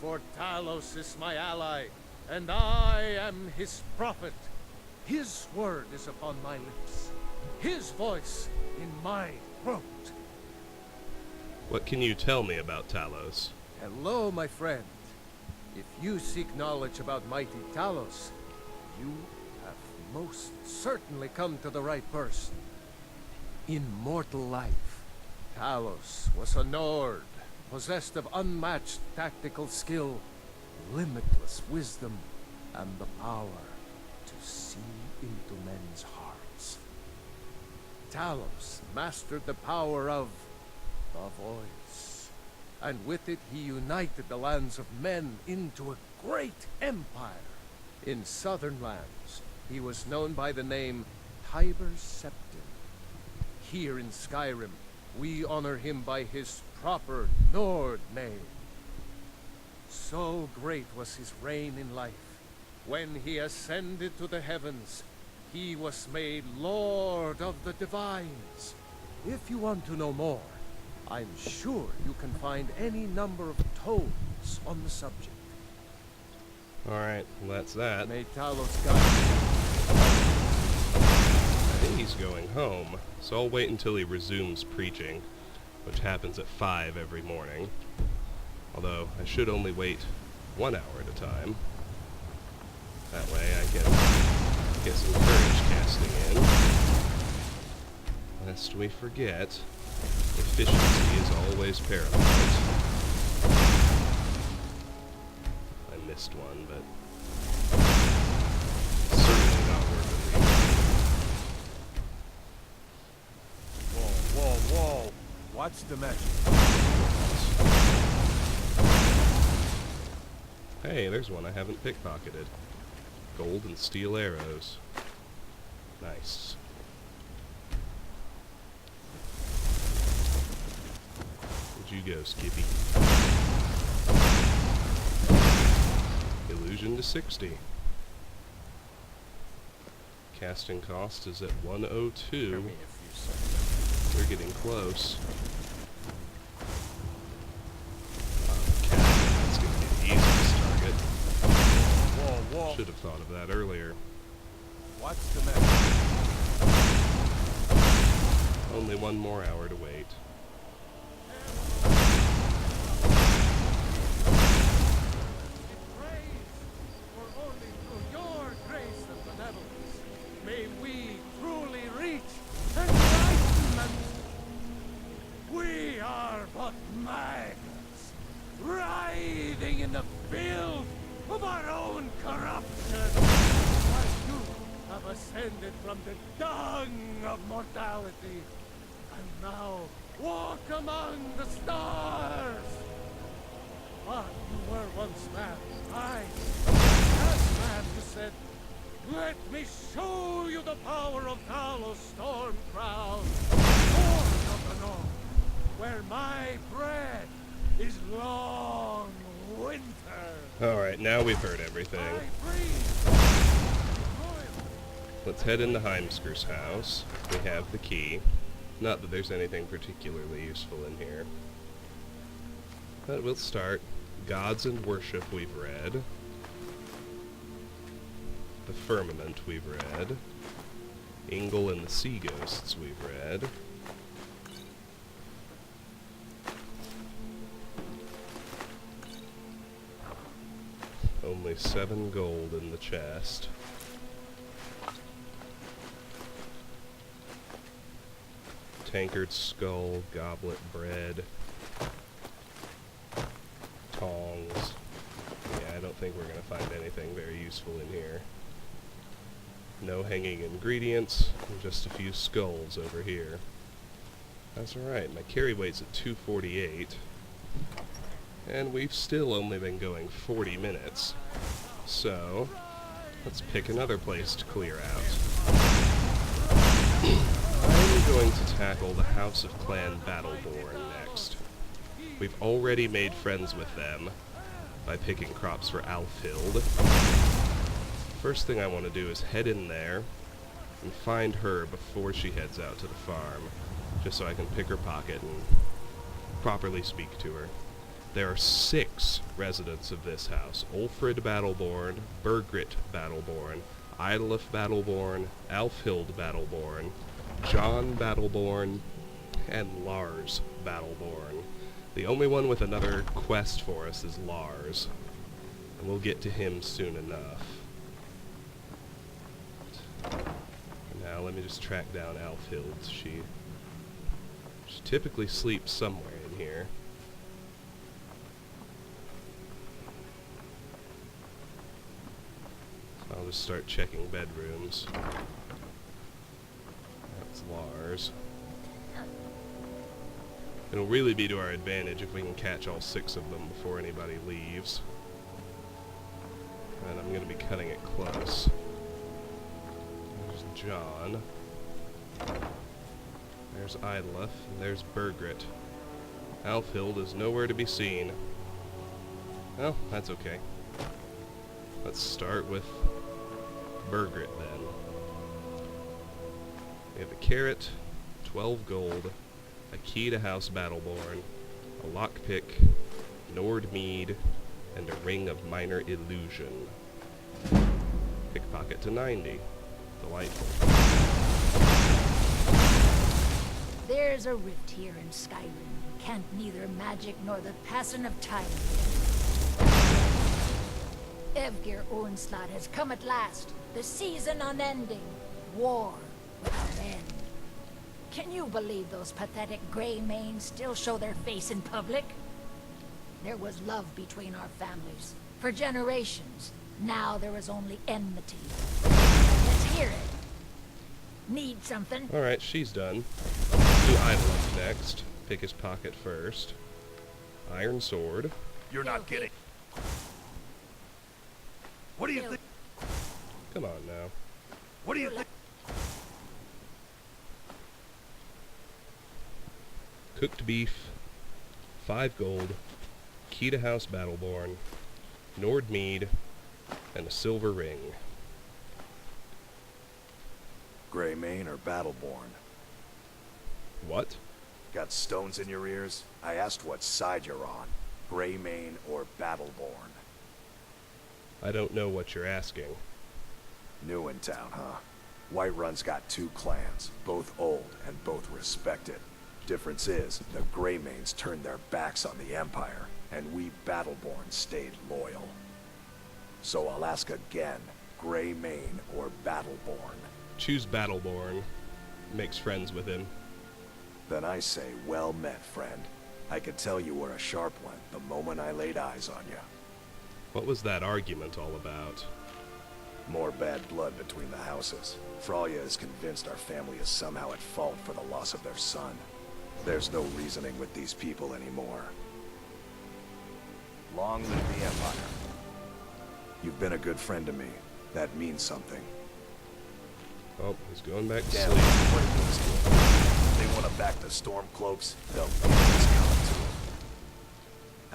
for Talos is my ally, and I am his prophet. His word is upon my lips, his voice in my throat. What can you tell me about Talos? Hello, my friend. If you seek knowledge about mighty Talos, you have most certainly come to the right person. Immortal life. Talos was a Nord, possessed of unmatched tactical skill, limitless wisdom, and the power to see into men's hearts. Talos mastered the power of the voice, and with it he united the lands of men into a great empire. In southern lands, he was known by the name Tiber Septim. Here in Skyrim, we honor him by his proper Nord name. So great was his reign in life. When he ascended to the heavens, he was made Lord of the Divines. If you want to know more, I'm sure you can find any number of tomes on the subject. Alright, well that's that. May Talos guide you. I think he's going home, so I'll wait until he resumes preaching, which happens at 5 every morning. Although, I should only wait 1 hour at a time. That way I can get some courage casting in. Lest we forget, efficiency is always paramount. I missed one, but certainly not worth it. Whoa, whoa, whoa. What's the magic? Hey, there's one I haven't pickpocketed. Gold and steel arrows. Nice. Where'd you go, Skippy? Illusion to 60. Casting cost is at 102. Give me a few seconds. We're getting close. That's gonna be the easiest target. Whoa, whoa. Should have thought of that earlier. What's the magic? Only one more hour to wait. For only through your grace and benevolence may we truly reach enlightenment. We are but maggots, writhing in the field of our own corruption, while you have ascended from the dung of mortality, and now walk among the stars. But you were once man, as man who said, "Let me show you the power of Talos Stormcrown, Lord of the North, where my bread is long winter." Alright, now we've heard everything. I breathe royal. Let's head into Heimsker's house. We have the key. Not that there's anything particularly useful in here. But we'll start. Gods and Worship we've read. The Firmament we've read. Ingle and the Sea Ghosts we've read. Only 7 gold in the chest. Tankard skull, goblet bread, tongs. Yeah, I don't think we're going to find anything very useful in here. No hanging ingredients, just a few skulls over here. That's alright, my carry weight's at 248. And we've still only been going 40 minutes. So, let's pick another place to clear out. I'm going to tackle the House of Clan Battleborn next. We've already made friends with them by picking crops for Alfhild. First thing I want to do is head in there and find her before she heads out to the farm, just so I can pick her pocket and properly speak to her. There are 6 residents of this house: Ulfrid Battleborn, Birgit Battleborn, Idolf Battleborn, Alfhild Battleborn, John Battleborn, and Lars Battleborn. The only one with another quest for us is Lars, and we'll get to him soon enough. now. Let me just track down Alfhild. She typically sleeps somewhere in here. So I'll just start checking bedrooms. That's Lars. It'll really be to our advantage if we can catch all 6 of them before anybody leaves. And I'm going to be cutting it close. There's John. There's Idlef, and there's Bergrit. Alfhild is nowhere to be seen. Well, that's okay. Let's start with Bergrit then. We have a carrot, 12 gold, a key to House Battleborn, a lockpick, Nord mead, and a ring of minor illusion. Pickpocket to 90. Delightful. There's a rift here in Skyrim. Can't neither magic nor the passing of time. Evgir onslaught has come at last. The season unending. War without end. Can you believe those pathetic gray manes still show their face in public? There was love between our families for generations. Now there is only enmity. Let's hear it. Need something? Alright, she's done. Do Idlef next. Pick his pocket first. Iron sword. You're not kidding. What do you think? Come on now. What do you think? Cooked beef. 5 gold. Key to House Battleborn. Nord mead. And a silver ring. Greymane or Battleborn? What? Got stones in your ears? I asked what side you're on. Greymane or Battleborn? I don't know what you're asking. New in town, huh? Whiterun's got 2 clans, both old and both respected. Difference is, the Greymanes turned their backs on the Empire, and we Battleborn stayed loyal. So I'll ask again, Greymane or Battleborn? Choose Battleborn. Makes friends with him. Then I say, well met, friend. I could tell you were a sharp one the moment I laid eyes on you. What was that argument all about? More bad blood between the houses. Fralya is convinced our family is somehow at fault for the loss of their son. There's no reasoning with these people anymore. Long live the Empire. You've been a good friend to me. That means something. Oh, he's going back to Damn, sleep. what are these doing? They want to back the Stormcloaks? They'll get what's coming to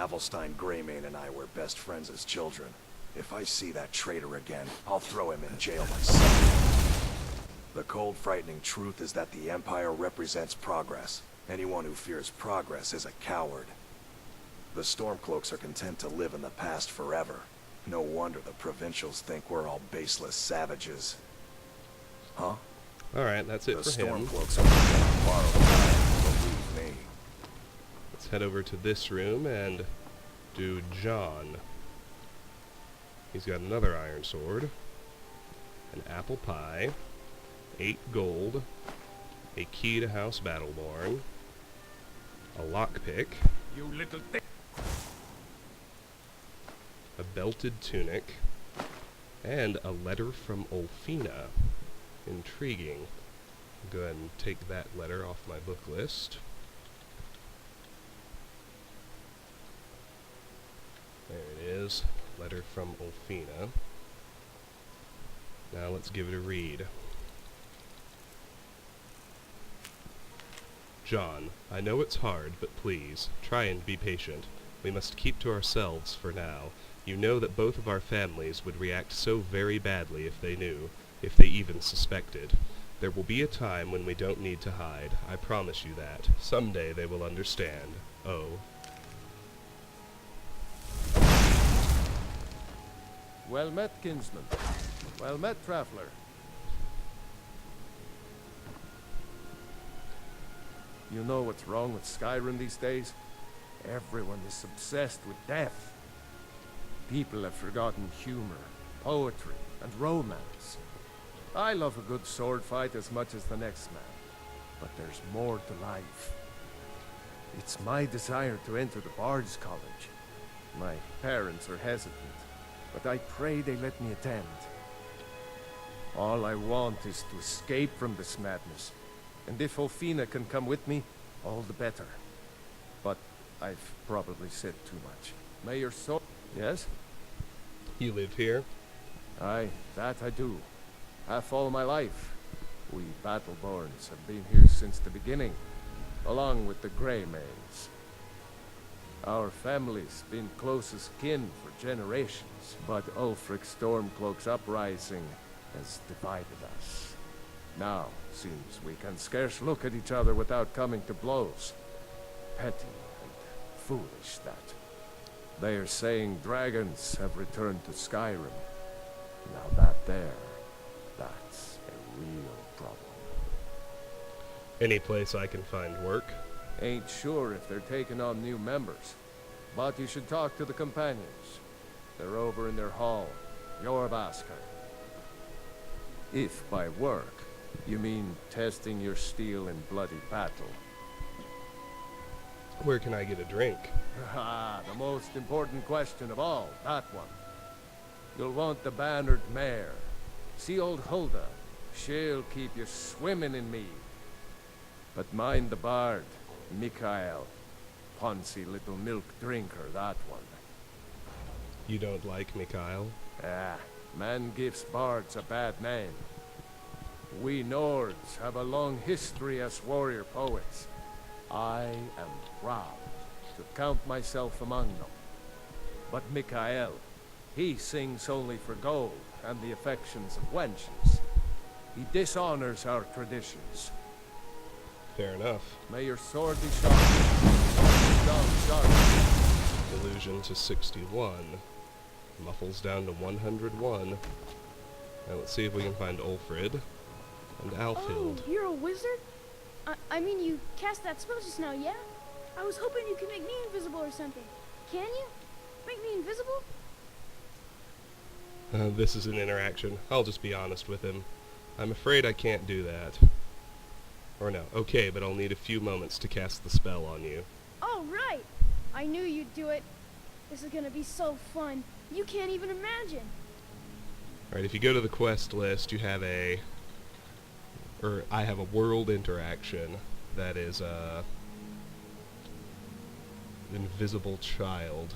them. Avelstein Greymane and I were best friends as children. If I see that traitor again, I'll throw him in jail myself. The cold, frightening truth is that the Empire represents progress. Anyone who fears progress is a coward. The Stormcloaks are content to live in the past forever. No wonder the provincials think we're all baseless savages. Huh? Alright, that's it The for him. Stormcloaks are gonna borrow time, believe me. Let's head over to this room and do John. He's got another iron sword, an apple pie, 8 gold, a key to House Battleborn, a lockpick, You little thing. a belted tunic, and a letter from Ulfina. Intriguing. Go ahead and take that letter off my book list. There it is. Letter from Ulfina. Now let's give it a read. John, I know it's hard, but please, try and be patient. We must keep to ourselves for now. You know that both of our families would react so very badly if they knew, if they even suspected. There will be a time when we don't need to hide. I promise you that. Someday they will understand. Oh. Well met, kinsman. Well met, traveler. You know what's wrong with Skyrim these days? Everyone is obsessed with death. People have forgotten humor, poetry, and romance. I love a good sword fight as much as the next man. But there's more to life. It's my desire to enter the Bard's College. My parents are hesitant, but I pray they let me attend. All I want is to escape from this madness, and if Ophina can come with me, all the better. But I've probably said too much. May your soul... Yes? You live here? Aye, that I do. Half all my life. We Battleborns have been here since the beginning, along with the Greymanes. Our family's been close as kin for generations, but Ulfric Stormcloak's uprising has divided us. Now, seems we can scarce look at each other without coming to blows. Petty and foolish, that. They are saying dragons have returned to Skyrim. Now that's a real problem. Any place I can find work? Ain't sure if they're taking on new members, but you should talk to the companions. They're over in their hall, Jorvaskr. If by work, you mean testing your steel in bloody battle. Where can I get a drink? Ah, the most important question of all, that one. You'll want the bannered mare. See old Hulda. She'll keep you swimming in mead. But mind the bard, Mikael. Poncy little milk drinker, that one. You don't like Mikael? Ah, man gives bards a bad name. We Nords have a long history as warrior poets. I am proud to count myself among them. But Mikael, he sings only for gold and the affections of wenches. He dishonors our traditions. Fair enough. May your sword be sharp. Sharp. Illusion to 61. Muffles down to 101. Now let's see if we can find Ulfrid and Alfield. Oh, you're a wizard? I mean, you cast that spell just now, yeah? I was hoping you could make me invisible or something. Can you? Make me invisible? This is an interaction. I'll just be honest with him. I'm afraid I can't do that. Or no, okay, but I'll need a few moments to cast the spell on you. Oh, right! I knew you'd do it. This is gonna be so fun. You can't even imagine. Alright, if you go to the quest list, you have I have a world interaction that is, invisible child.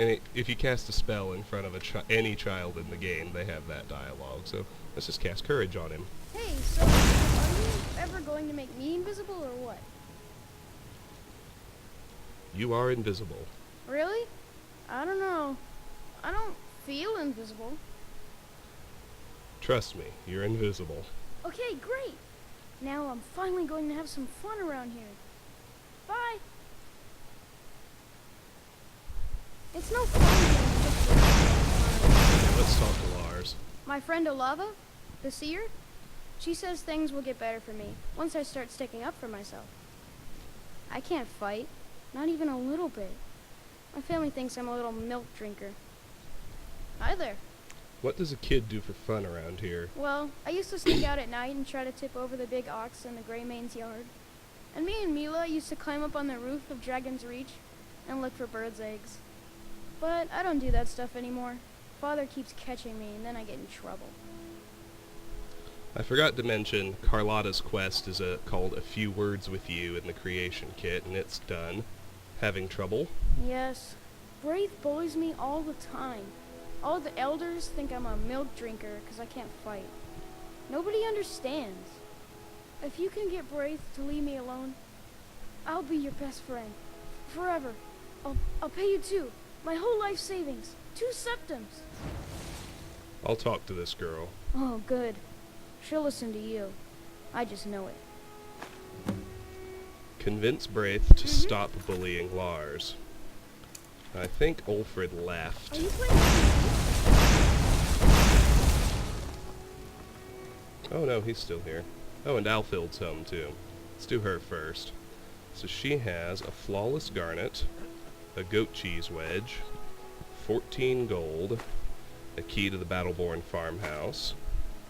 And if you cast a spell in front of any child in the game, they have that dialogue. So let's just cast Courage on him. Hey, so are you ever going to make me invisible or what? You are invisible. Really? I don't know. I don't feel invisible. Trust me, you're invisible. Okay, great. Now I'm finally going to have some fun around here. Bye. It's no fun being Okay, let's talk to Lars. My friend Olava, the seer, she says things will get better for me once I start sticking up for myself. I can't fight, not even a little bit. My family thinks I'm a little milk drinker. Hi there. What does a kid do for fun around here? Well, I used to sneak out at night and try to tip over the big ox in the Greymane's yard. And me and Mila used to climb up on the roof of Dragon's Reach and look for birds' eggs. But I don't do that stuff anymore. Father keeps catching me and then I get in trouble. I forgot to mention, Carlotta's quest is called A Few Words With You in the creation kit, and it's done. Having trouble? Yes. Braith bullies me all the time. All the elders think I'm a milk drinker because I can't fight. Nobody understands. If you can get Braith to leave me alone, I'll be your best friend. Forever. I'll pay you too. My whole life savings. 2 septums. I'll talk to this girl. Oh, good. She'll listen to you. I just know it. Convince Braith to stop bullying Lars. I think Ulfrid left. Are you playing? Oh no, he's still here. Oh, and Alfield's home too. Let's do her first. So she has a flawless garnet, a goat cheese wedge, 14 gold, a key to the Battleborn farmhouse,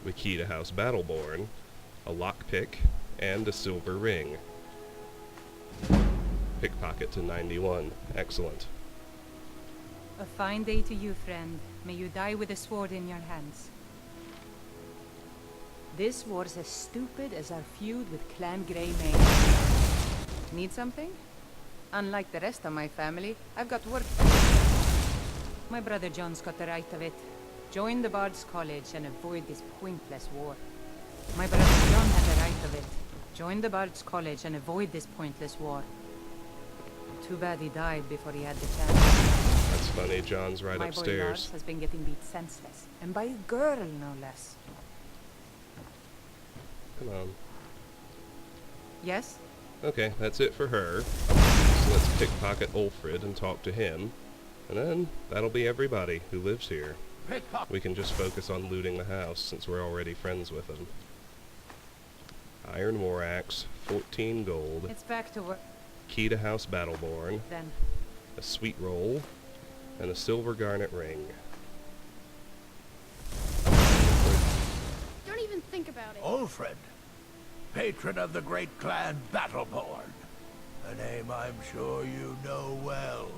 the key to House Battleborn, a lockpick, and a silver ring. Pickpocket to 91. Excellent. A fine day to you, friend. May you die with a sword in your hands. This war's as stupid as our feud with Clan Greymane. Need something? Unlike the rest of my family, I've got work. My brother John's got the right of it. Join the Bard's College and avoid this pointless war. My brother John had the right of it. Join the Bard's College and avoid this pointless war. Too bad he died before he had the chance. That's funny, John's right my upstairs. boy Lars has been getting beat senseless. And by a girl, no less. Come on. Yes? Okay, that's it for her. So let's pickpocket Ulfrid and talk to him. And then, that'll be everybody who lives here. We can just focus on looting the house, since we're already friends with him. Iron War Axe, 14 gold. It's back to work. Key to House Battleborn. Then. A sweet roll. And a silver garnet ring. Don't even think about it. Ulfrid, patron of the great clan Battleborn. A name I'm sure you know well.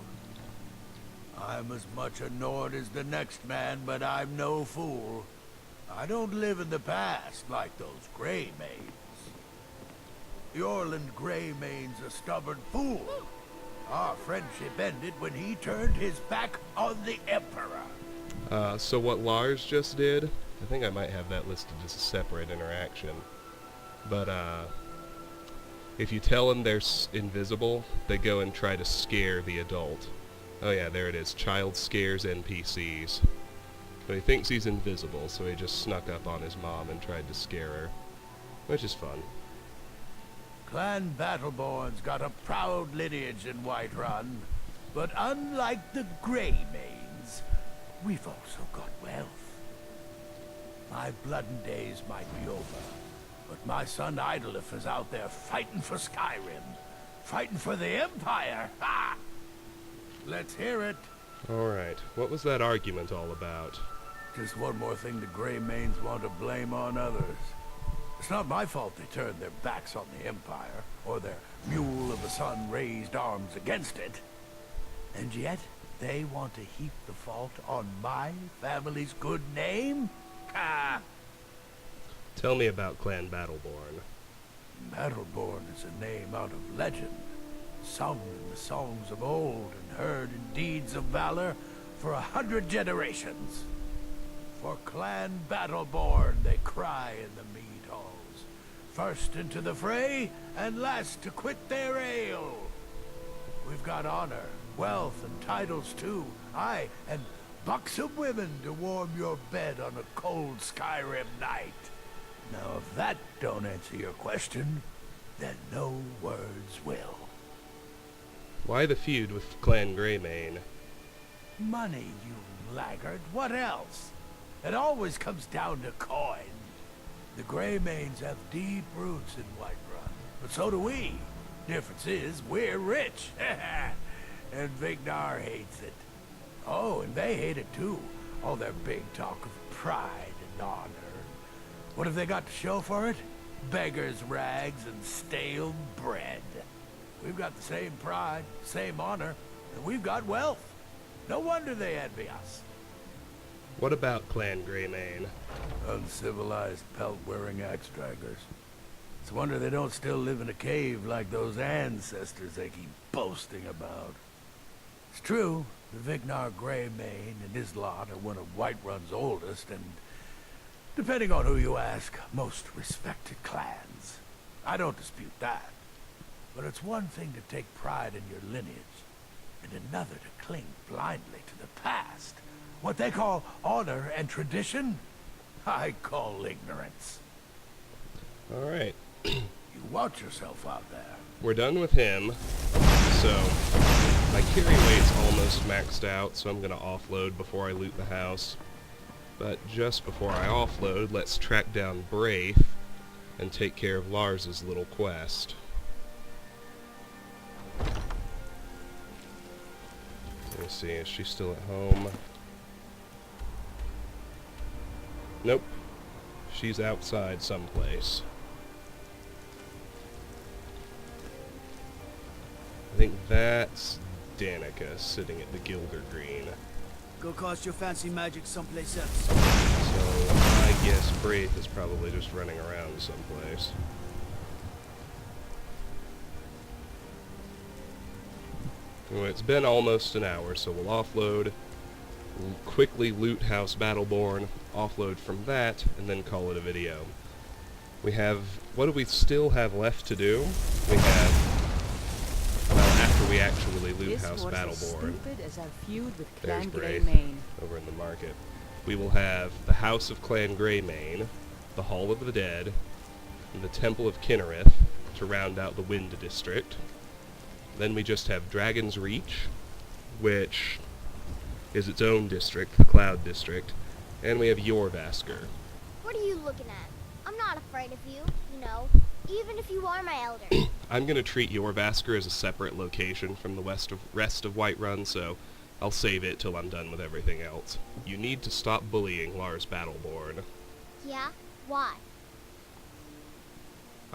I'm as much a Nord as the next man, but I'm no fool. I don't live in the past like those Greymanes. The Orland Greymane's a stubborn fool. Our friendship ended when he turned his back on the Emperor. So what Lars just did, I think I might have that listed as a separate interaction. But, if you tell them they're invisible, they go and try to scare the adult. Oh yeah, there it is. Child scares NPCs. But he thinks he's invisible, so he just snuck up on his mom and tried to scare her. Which is fun. Clan Battleborn's got a proud lineage in Whiterun, but unlike the Greymanes, we've also got wealth. My bloodin' days might be over, but my son Idolif is out there fighting for Skyrim, fighting for the Empire. Ha! Let's hear it. Alright, what was that argument all about? Just one more thing the Greymanes want to blame on others. It's not my fault they turned their backs on the Empire, or their mule of a son raised arms against it. And yet, they want to heap the fault on my family's good name? Ah! Tell me about Clan Battleborn. Battleborn is a name out of legend, sung in the songs of old and heard in deeds of valor for 100 generations. For Clan Battleborn they cry in the mead halls, first into the fray and last to quit their ale. We've got honor, wealth, and titles too, aye, and buxom women to warm your bed on a cold Skyrim night. Now if that don't answer your question, then no words will. Why the feud with Clan Greymane? Money, you laggard. What else? It always comes down to coin. The Greymanes have deep roots in Whiterun, but so do we. Difference is, we're rich. And Vignar hates it. Oh, and they hate it too. All their big talk of pride and honor. What have they got to show for it? Beggars' rags and stale bread. We've got the same pride, same honor, and we've got wealth. No wonder they envy us. What about Clan Greymane? Uncivilized pelt-wearing axe-draggers. It's a wonder they don't still live in a cave like those ancestors they keep boasting about. It's true, the Vignar Greymane and his lot are one of Whiterun's oldest and, depending on who you ask, most respected clans. I don't dispute that. But it's one thing to take pride in your lineage, and another to cling blindly to the past. What they call honor and tradition, I call ignorance. Alright. You watch yourself out there. We're done with him. So, my carry weight's almost maxed out, so I'm going to offload before I loot the house. But just before I offload, let's track down Braith and take care of Lars's little quest. Let me see, is she still at home? Nope. She's outside someplace. I think that's Danica sitting at the Gilder Green. Go cast your fancy magic someplace else. So I guess Braith is probably just running around someplace. Well, it's been almost an hour, so we'll offload, quickly loot House Battleborn, offload from that, and then call it a video. We have, what do we still have left to do? We have, well, after we actually loot House Battleborn, there's Braith over in the market. We will have the House of Clan Greymane, the Hall of the Dead, and the Temple of Kinnereth to round out the Wind District. Then we just have Dragon's Reach, which is its own district, the Cloud District, and we have Jorvaskr. What are you looking at? I'm not afraid of you, you know, even if you are my elder. I'm going to treat Jorvaskr as a separate location from the rest of Whiterun, so I'll save it till I'm done with everything else. You need to stop bullying Lars Battleborn. Yeah? Why?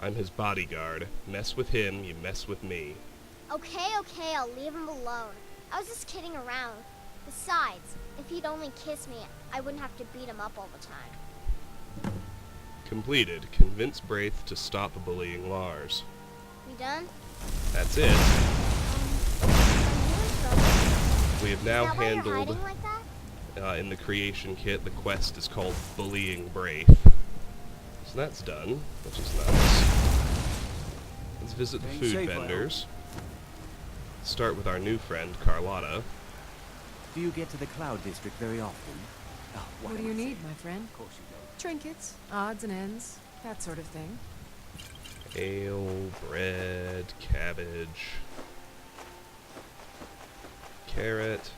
I'm his bodyguard. Mess with him, you mess with me. Okay, I'll leave him alone. I was just kidding around. Besides, if he'd only kiss me, I wouldn't have to beat him up all the time. Completed. Convince Braith to stop bullying Lars. We done? That's it. We have now handled, like that? In the creation kit, the quest is called Bullying Braith. So that's done, which is nice. Let's visit the food vendors. Start with our new friend, Carlotta. Do you get to the Cloud District very often? Oh, What do you need, my friend? Of course you don't. Trinkets, odds and ends, that sort of thing. Ale, bread, cabbage, carrot.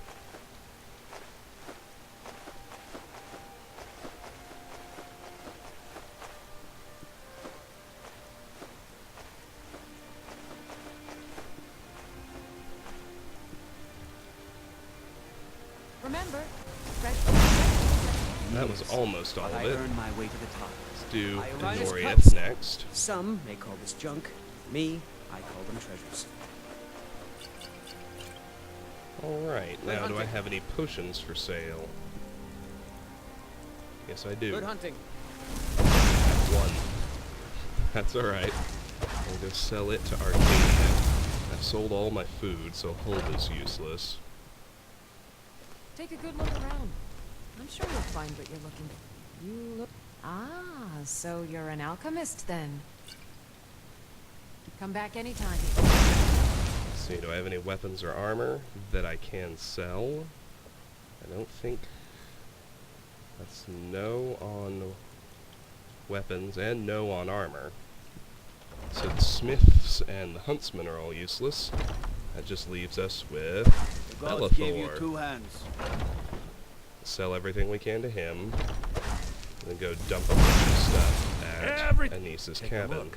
Remember, fresh. That was almost all of I it. earned my way to the top. Let's do I rise Noriath cups. next. Some may call this junk. Me, I call them treasures. Alright, now do I have any potions for sale? Yes, I do. Good hunting. One. That's alright. I'll go sell it to Arcadia. I've sold all my food, so Hull is useless. Take a good look around. I'm sure you'll find what you're looking for. You look... Ah, so you're an alchemist then. Come back anytime. Let's see, do I have any weapons or armor that I can sell? I don't think... That's no on weapons and no on armor. So the smiths and the huntsmen are all useless. That just leaves us with The gods gave you Bellathor. 2 hands. Sell everything we can to him, and then go dump a bunch of stuff at Anissa's cabin.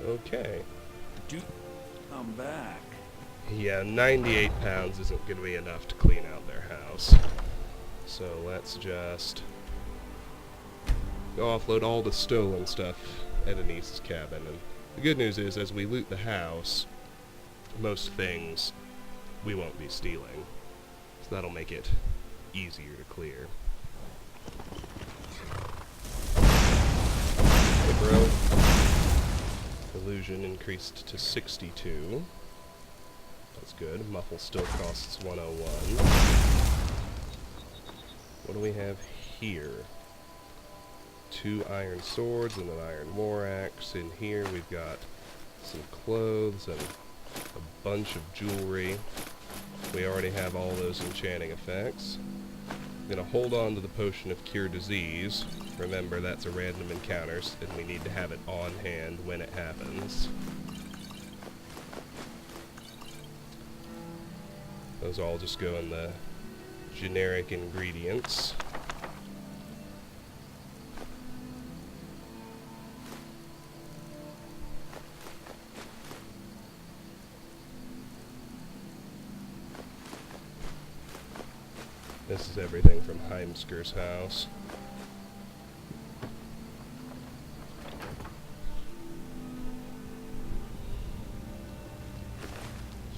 Okay. I'm back. Yeah, 98 pounds isn't going to be enough to clean out their house. So let's just go offload all the stolen stuff at Anissa's cabin. And the good news is, as we loot the house, most things we won't be stealing. So that'll make it easier to clear. Hey, bro. Illusion increased to 62. That's good. Muffle still costs 101. What do we have here? 2 iron swords and an iron war axe. In here we've got some clothes and a bunch of jewelry. We already have all those enchanting effects. gonna hold on to the potion of cure disease. Remember, that's a random encounter, and we need to have it on hand when it happens. Those all just go in the generic ingredients. This is everything from Heimsker's house.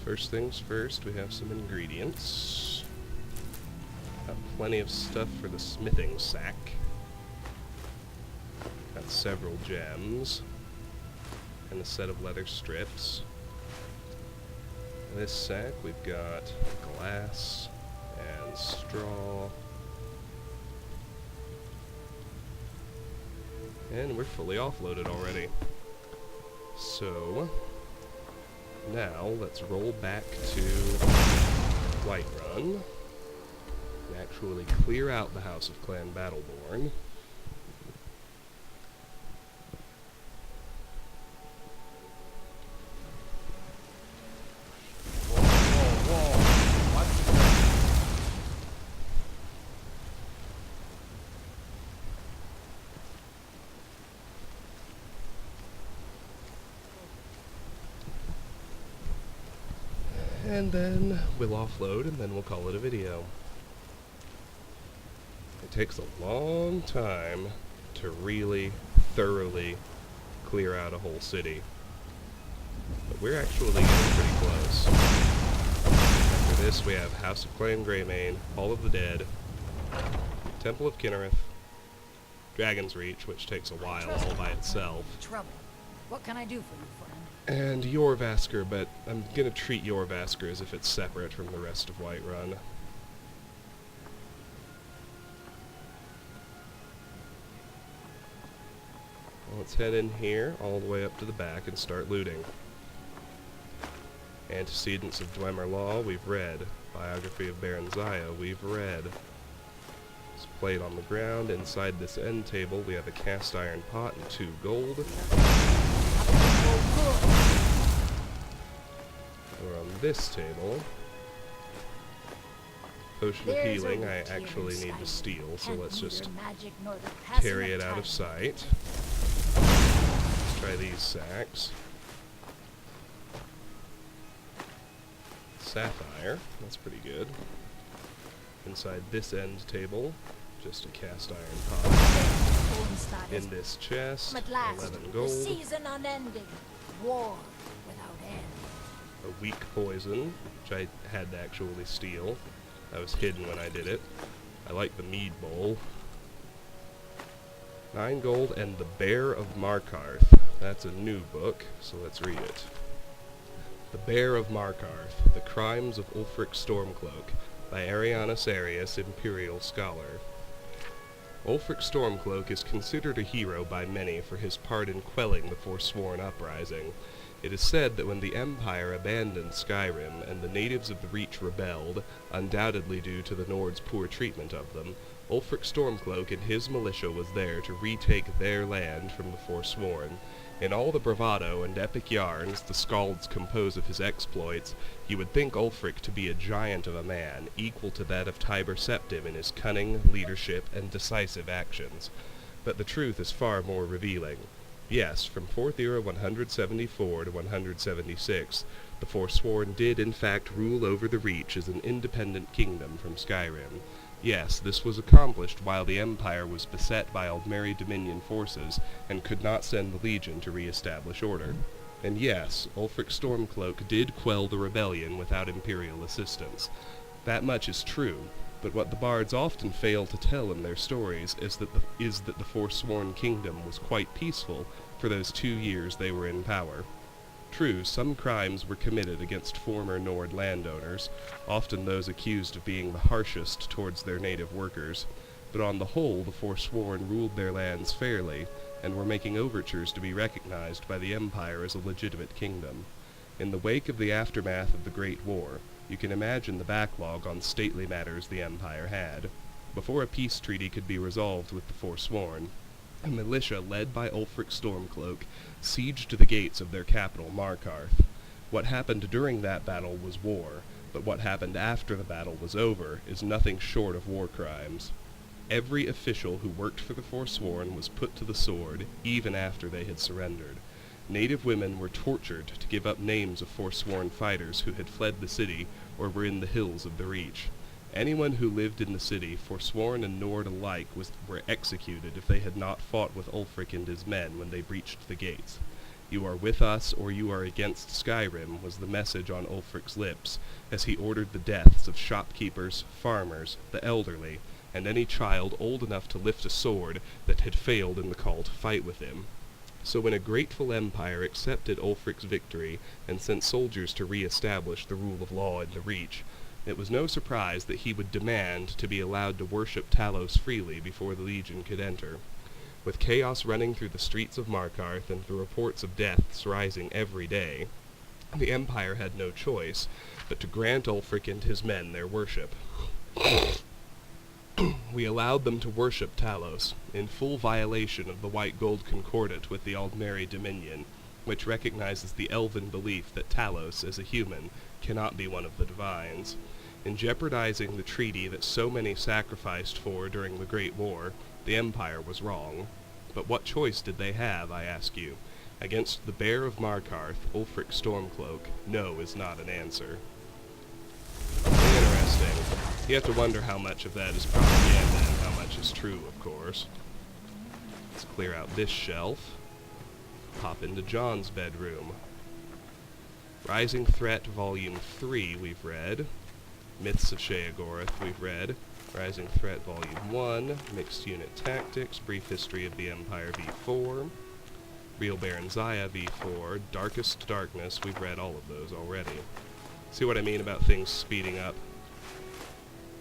First things first, we have some ingredients. Got plenty of stuff for the smithing sack. Got several gems. And a set of leather strips. In this sack we've got glass and straw. And we're fully offloaded already. So now let's roll back to Whiterun and actually clear out the House of Clan Battleborn. And then we'll offload, and then we'll call it a video. It takes a long time to really, thoroughly clear out a whole city. But we're actually getting pretty close. After this, we have House of Clan Greymane, Hall of the Dead, Temple of Kinnereth, Dragon's Reach, which takes a while all by itself. Trouble. What can I do for you, friend? And Heimskr, but I'm gonna treat Heimskr as if it's separate from the rest of Whiterun. Let's head in here, all the way up to the back, and start looting. Antecedents of Dwemer Law, we've read. Biography of Baron Zaya, we've read. It's plate on the ground. Inside this end table, we have a cast iron pot and 2 gold. Or on this table, potion of healing I actually need to steal, so let's just carry it out of sight. Let's try these sacks. Sapphire, that's pretty good. Inside this end table, just a cast iron pot. In this chest, 11 gold. The season unending. War without end. A weak poison, which I had to actually steal. That was hidden when I did it. I like the mead bowl. 9 gold, and the Bear of Markarth. That's a new book, so let's read it. The Bear of Markarth, The Crimes of Ulfric Stormcloak, by Arianus Arius, Imperial Scholar. Ulfric Stormcloak is considered a hero by many for his part in quelling the Forsworn uprising. It is said that when the Empire abandoned Skyrim and the natives of the Reach rebelled, undoubtedly due to the Nord's poor treatment of them, Ulfric Stormcloak and his militia was there to retake their land from the Forsworn. In all the bravado and epic yarns the skalds compose of his exploits, you would think Ulfric to be a giant of a man, equal to that of Tiber Septim in his cunning, leadership, and decisive actions. But the truth is far more revealing. Yes, from 4th Era 174 to 176, the Forsworn did in fact rule over the Reach as an independent kingdom from Skyrim. Yes, this was accomplished while the Empire was beset by Aldmeri Dominion forces and could not send the Legion to re-establish order. And yes, Ulfric Stormcloak did quell the rebellion without Imperial assistance. That much is true, but what the bards often fail to tell in their stories is that the Forsworn kingdom was quite peaceful for those 2 years they were in power. True, some crimes were committed against former Nord landowners, often those accused of being the harshest towards their native workers, but on the whole the Forsworn ruled their lands fairly, and were making overtures to be recognized by the Empire as a legitimate kingdom. In the wake of the aftermath of the Great War, you can imagine the backlog on stately matters the Empire had. Before a peace treaty could be resolved with the Forsworn, a militia led by Ulfric Stormcloak sieged the gates of their capital, Markarth. What happened during that battle was war, but what happened after the battle was over is nothing short of war crimes. Every official who worked for the Forsworn was put to the sword, even after they had surrendered. Native women were tortured to give up names of Forsworn fighters who had fled the city or were in the hills of the Reach. Anyone who lived in the city, Forsworn and Nord alike, were executed if they had not fought with Ulfric and his men when they breached the gates. "You are with us, or you are against Skyrim," was the message on Ulfric's lips, as he ordered the deaths of shopkeepers, farmers, the elderly, and any child old enough to lift a sword that had failed in the call to fight with him. So when a grateful empire accepted Ulfric's victory and sent soldiers to re-establish the rule of law in the Reach, it was no surprise that he would demand to be allowed to worship Talos freely before the Legion could enter. With chaos running through the streets of Markarth and the reports of deaths rising every day, the Empire had no choice but to grant Ulfric and his men their worship. We allowed them to worship Talos, in full violation of the White Gold Concordat with the Aldmeri Dominion, which recognizes the elven belief that Talos, as a human, cannot be one of the divines. In jeopardizing the treaty that so many sacrificed for during the Great War, the Empire was wrong. But what choice did they have, I ask you? Against the Bear of Markarth, Ulfric Stormcloak, no is not an answer. Interesting. You have to wonder how much of that is propaganda and how much is true, of course. Let's clear out this shelf. Pop into John's bedroom. Rising Threat Volume 3 we've read. Myths of Sheogorath we've read. Rising Threat Volume 1, Mixed Unit Tactics, Brief History of the Empire V4, Real Baron Zaya V4, Darkest Darkness, we've read all of those already. See what I mean about things speeding up?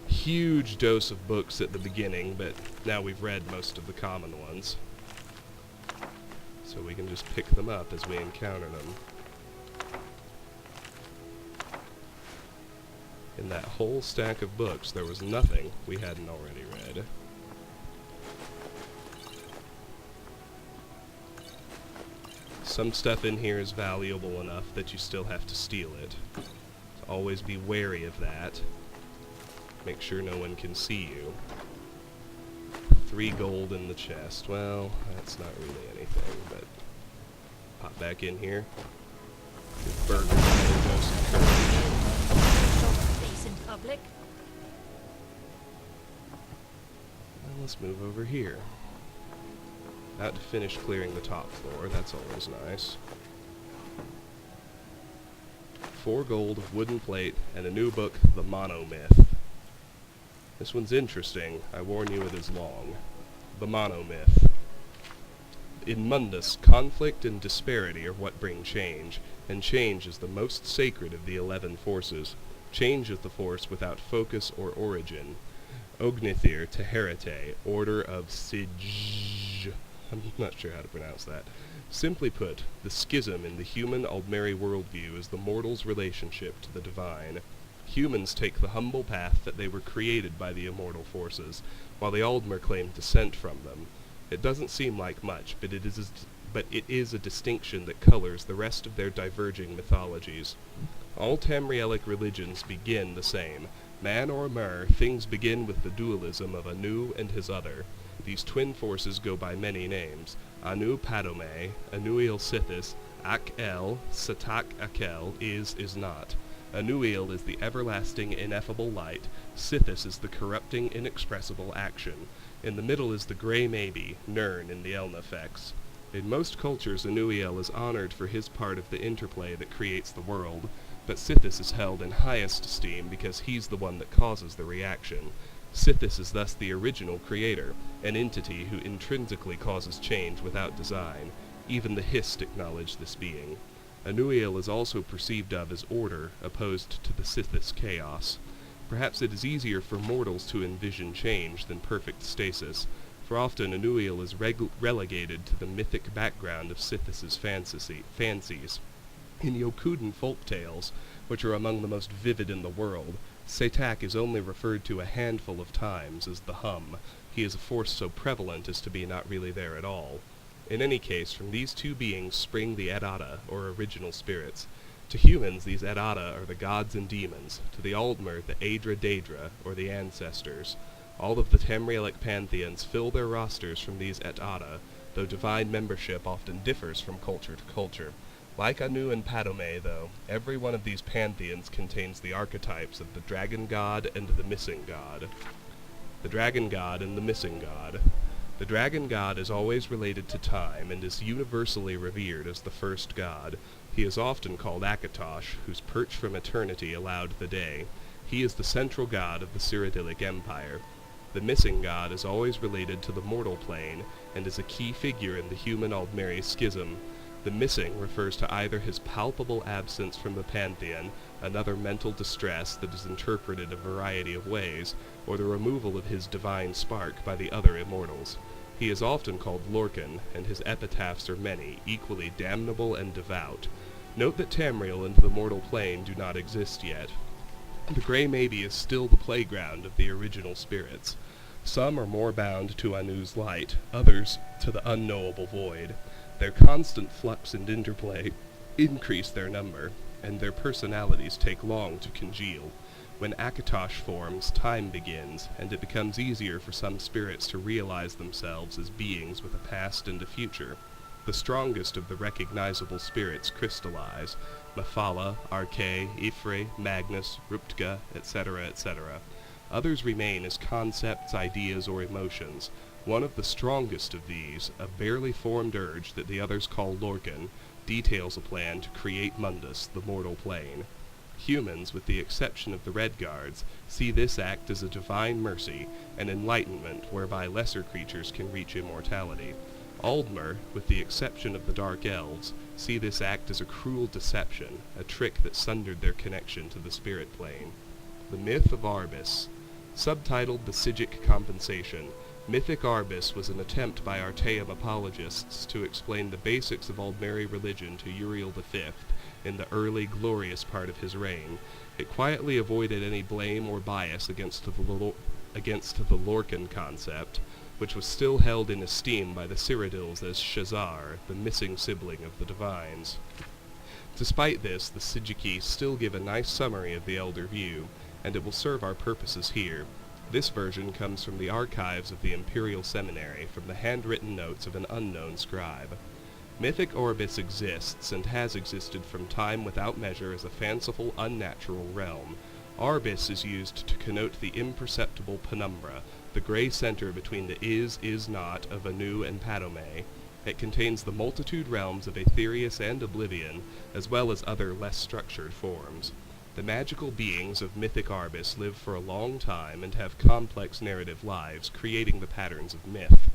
Huge dose of books at the beginning, but now we've read most of the common ones. So we can just pick them up as we encounter them. In that whole stack of books, there was nothing we hadn't already read. Some stuff in here is valuable enough that you still have to steal it. So always be wary of that. Make sure no one can see you. 3 gold in the chest. Well, that's not really anything, but pop back in here. Good burger and dose of courage. Face in public. Well, let's move over here. About to finish clearing the top floor, that's always nice. 4 gold, wooden plate, and a new book, The Monomyth. This one's interesting. I warn you, it is long. The Monomyth. In Mundus, conflict and disparity are what bring change, and change is the most sacred of the 11 forces. Change is the force without focus or origin. Ognithir Teherete, Order of Sij. I'm not sure how to pronounce that. Simply put, the schism in the human Aldmeri worldview is the mortal's relationship to the divine. Humans take the humble path that they were created by the immortal forces, while the Aldmer claim descent from them. It doesn't seem like much, but it is a distinction that colors the rest of their diverging mythologies. All Tamrielic religions begin the same. Man or mer, things begin with the dualism of Anu and his other. These twin forces go by many names. Anu Padome, Anuil Sithis, Ak-El, Satak Akel, is not. Anuil is the everlasting, ineffable light. Sithis is the corrupting, inexpressible action. In the middle is the Grey Maybe, Nirn in the Elnafex. In most cultures, Anuil is honored for his part of the interplay that creates the world, but Sithis is held in highest esteem because he's the one that causes the reaction. Sithis is thus the original creator, an entity who intrinsically causes change without design. Even the Hist acknowledge this being. Anuil is also perceived of as order, opposed to the Sithis chaos. Perhaps it is easier for mortals to envision change than perfect stasis, for often Anuil is relegated to the mythic background of Sithis' fancies. In Yokuden folk tales, which are among the most vivid in the world, Setak is only referred to a handful of times as the Hum. He is a force so prevalent as to be not really there at all. In any case, from these two beings spring the Edada, or original spirits. To humans, these Edada are the gods and demons. To the Aldmer, the Aedra Daedra, or the ancestors. All of the Tamrielic pantheons fill their rosters from these Edada, though divine membership often differs from culture to culture. Like Anu and Padome, though, every one of these pantheons contains the archetypes of the Dragon God and the Missing God. The Dragon God and the Missing God. The Dragon God is always related to time and is universally revered as the first god. He is often called Akatosh, whose perch from eternity allowed the day. He is the central god of the Cyrodiilic Empire. The Missing God is always related to the mortal plane and is a key figure in the human-Aldmeri schism. The missing refers to either his palpable absence from the pantheon, another mental distress that is interpreted a variety of ways, or the removal of his divine spark by the other immortals. He is often called Lorcan, and his epitaphs are many, equally damnable and devout. Note that Tamriel and the mortal plane do not exist yet. The Grey Maybe is still the playground of the original spirits. Some are more bound to Anu's light, others to the unknowable void. Their constant flux and interplay increase their number, and their personalities take long to congeal. When Akatosh forms, time begins, and it becomes easier for some spirits to realize themselves as beings with a past and a future. The strongest of the recognizable spirits crystallize: Mephala, Arke, Ifre, Magnus, Ruptka, etc., etc. Others remain as concepts, ideas, or emotions. One of the strongest of these, a barely formed urge that the others call Lorcan, details a plan to create Mundus, the mortal plane. Humans, with the exception of the Red Guards, see this act as a divine mercy, an enlightenment whereby lesser creatures can reach immortality. Aldmer, with the exception of the Dark Elves, see this act as a cruel deception, a trick that sundered their connection to the spirit plane. The Myth of Arbis. Subtitled The Sigic Compensation, Mythic Arbis was an attempt by Artaeum apologists to explain the basics of Aldmeri religion to Uriel V in the early, glorious part of his reign. It quietly avoided any blame or bias against the Lorcan concept, which was still held in esteem by the Cyrodiils as Shazar, the missing sibling of the divines. Despite this, the Sigiki still give a nice summary of the Elder View, and it will serve our purposes here. This version comes from the archives of the Imperial Seminary, from the handwritten notes of an unknown scribe. Mythic Orbis exists, and has existed from time without measure as a fanciful, unnatural realm. Arbis is used to connote the imperceptible penumbra, the gray center between the is not of Anu and Padome. It contains the multitude realms of Aetherius and Oblivion, as well as other less structured forms. The magical beings of mythic Arbis live for a long time and have complex narrative lives, creating the patterns of myth.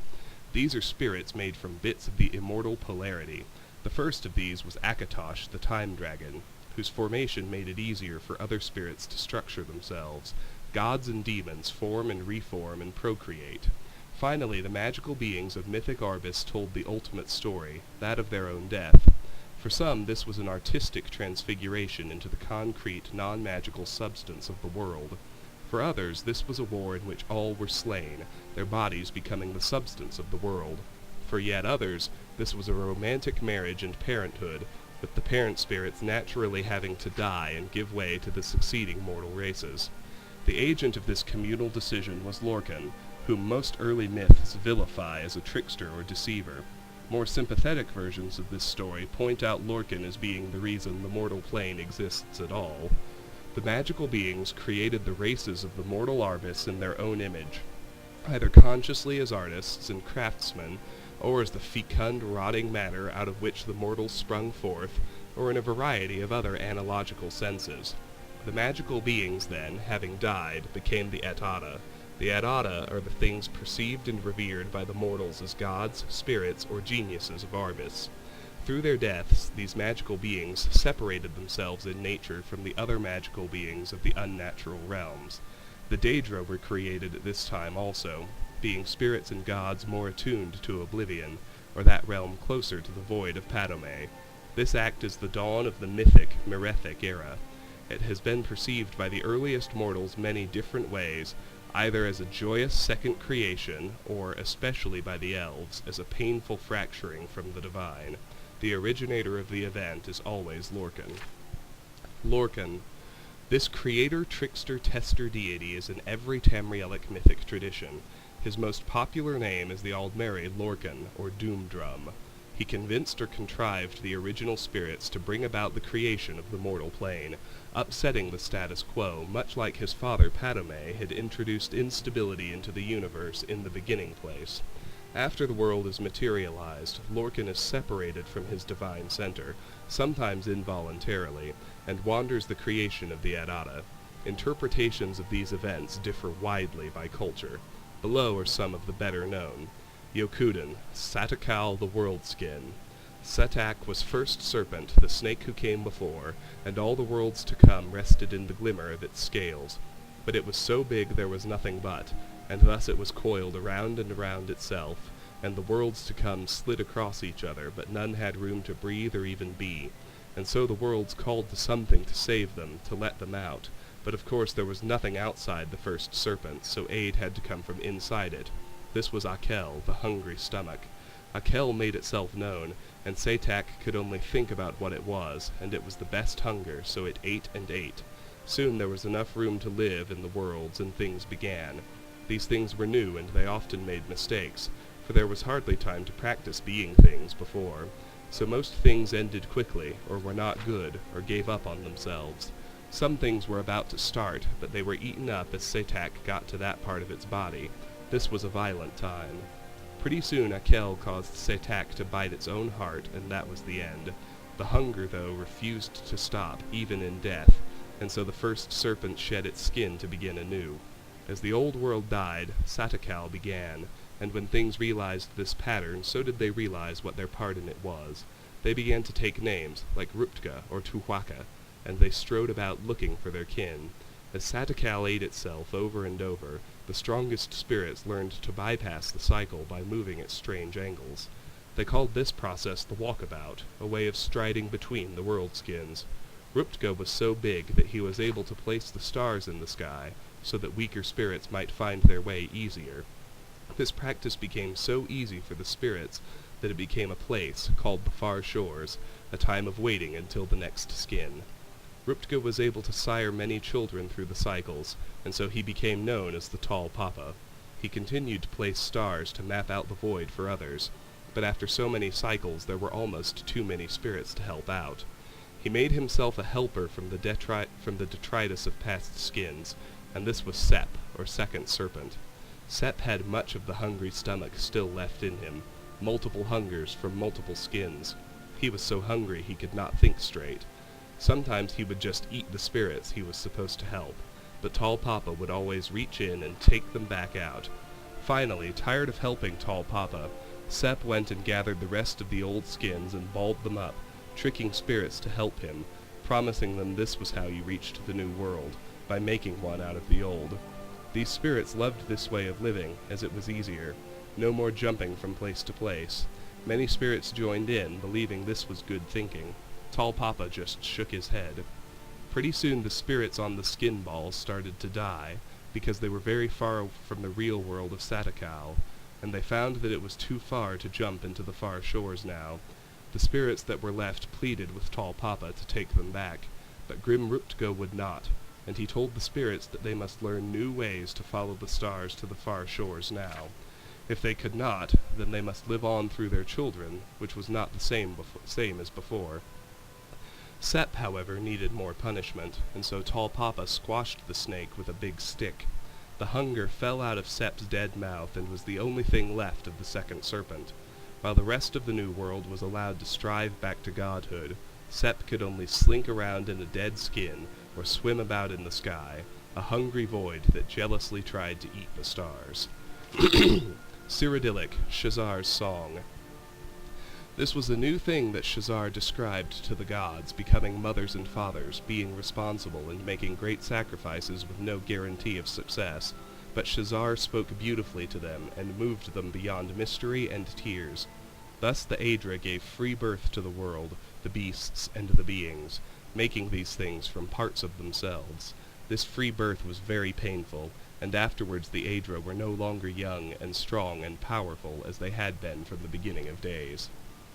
These are spirits made from bits of the immortal polarity. The first of these was Akatosh, the Time Dragon, whose formation made it easier for other spirits to structure themselves. Gods and demons form and reform and procreate. Finally, the magical beings of mythic Arbis told the ultimate story, that of their own death. For some, this was an artistic transfiguration into the concrete, non-magical substance of the world. For others, this was a war in which all were slain, their bodies becoming the substance of the world. For yet others, this was a romantic marriage and parenthood, with the parent spirits naturally having to die and give way to the succeeding mortal races. The agent of this communal decision was Lorcan, whom most early myths vilify as a trickster or deceiver. More sympathetic versions of this story point out Lorcan as being the reason the mortal plane exists at all. The magical beings created the races of the mortal Arbis in their own image, either consciously as artists and craftsmen, or as the fecund, rotting matter out of which the mortals sprung forth, or in a variety of other analogical senses. The magical beings then, having died, became the Edada. The Edada are the things perceived and revered by the mortals as gods, spirits, or geniuses of Arbis. Through their deaths, these magical beings separated themselves in nature from the other magical beings of the unnatural realms. The Daedra were created at this time also, being spirits and gods more attuned to oblivion, or that realm closer to the void of Padome. This act is the dawn of the mythic, Merethic era. It has been perceived by the earliest mortals many different ways, either as a joyous second creation, or, especially by the elves, as a painful fracturing from the divine. The originator of the event is always Lorcan. Lorcan. This creator, trickster, tester deity is in every Tamrielic mythic tradition. His most popular name is the Aldmeri Lorcan, or Doomdrum. He convinced or contrived the original spirits to bring about the creation of the mortal plane, upsetting the status quo, much like his father Padome had introduced instability into the universe in the beginning place. After the world is materialized, Lorcan is separated from his divine center, sometimes involuntarily, and wanders the creation of the Adada. Interpretations of these events differ widely by culture. Below are some of the better known. Yokuden, Satakal the World Skin. Setak was first serpent, the snake who came before, and all the worlds to come rested in the glimmer of its scales. But it was so big there was nothing but, and thus it was coiled around and around itself, and the worlds to come slid across each other, but none had room to breathe or even be. And so the worlds called to something to save them, to let them out. But of course there was nothing outside the first serpent, so aid had to come from inside it. This was Akel, the hungry stomach. Akel made itself known, and Setak could only think about what it was, and it was the best hunger, so it ate and ate. Soon there was enough room to live in the worlds, and things began. These things were new, and they often made mistakes, for there was hardly time to practice being things before. So most things ended quickly, or were not good, or gave up on themselves. Some things were about to start, but they were eaten up as Setak got to that part of its body. This was a violent time. Pretty soon Akel caused Setak to bite its own heart, and that was the end. The hunger, though, refused to stop, even in death, and so the first serpent shed its skin to begin anew. As the old world died, Satakal began, and when things realized this pattern, so did they realize what their part in it was. They began to take names, like Ruptka or Tuhuaka, and they strode about looking for their kin. As Satakal ate itself over and over, the strongest spirits learned to bypass the cycle by moving at strange angles. They called this process the walkabout, a way of striding between the world skins. Ruptka was so big that he was able to place the stars in the sky, so that weaker spirits might find their way easier. This practice became so easy for the spirits that it became a place, called the Far Shores, a time of waiting until the next skin. Ruptka was able to sire many children through the cycles, and so he became known as the Tall Papa. He continued to place stars to map out the void for others, but after so many cycles there were almost too many spirits to help out. He made himself a helper from the detritus of past skins, and this was Sep, or Second Serpent. Sep had much of the hungry stomach still left in him, multiple hungers from multiple skins. He was so hungry he could not think straight. Sometimes he would just eat the spirits he was supposed to help, but Tall Papa would always reach in and take them back out. Finally, tired of helping Tall Papa, Sep went and gathered the rest of the old skins and balled them up, tricking spirits to help him, promising them this was how you reached the new world, by making one out of the old. These spirits loved this way of living, as it was easier. No more jumping from place to place. Many spirits joined in, believing this was good thinking. Tall Papa just shook his head. Pretty soon the spirits on the skin balls started to die, because they were very far from the real world of Satakal, and they found that it was too far to jump into the far shores now. The spirits that were left pleaded with Tall Papa to take them back, but Grim Ruptka would not, and he told the spirits that they must learn new ways to follow the stars to the far shores now. If they could not, then they must live on through their children, which was not the same as before. Sep, however, needed more punishment, and so Tall Papa squashed the snake with a big stick. The hunger fell out of Sep's dead mouth and was the only thing left of the second serpent. While the rest of the new world was allowed to strive back to godhood, Sep could only slink around in a dead skin or swim about in the sky, a hungry void that jealously tried to eat the stars. Cyrodiilic, Shazar's song. This was a new thing that Shazar described to the gods, becoming mothers and fathers, being responsible and making great sacrifices with no guarantee of success, but Shazar spoke beautifully to them and moved them beyond mystery and tears. Thus the Aedra gave free birth to the world, the beasts, and the beings, making these things from parts of themselves. This free birth was very painful, and afterwards the Aedra were no longer young and strong and powerful as they had been from the beginning of days.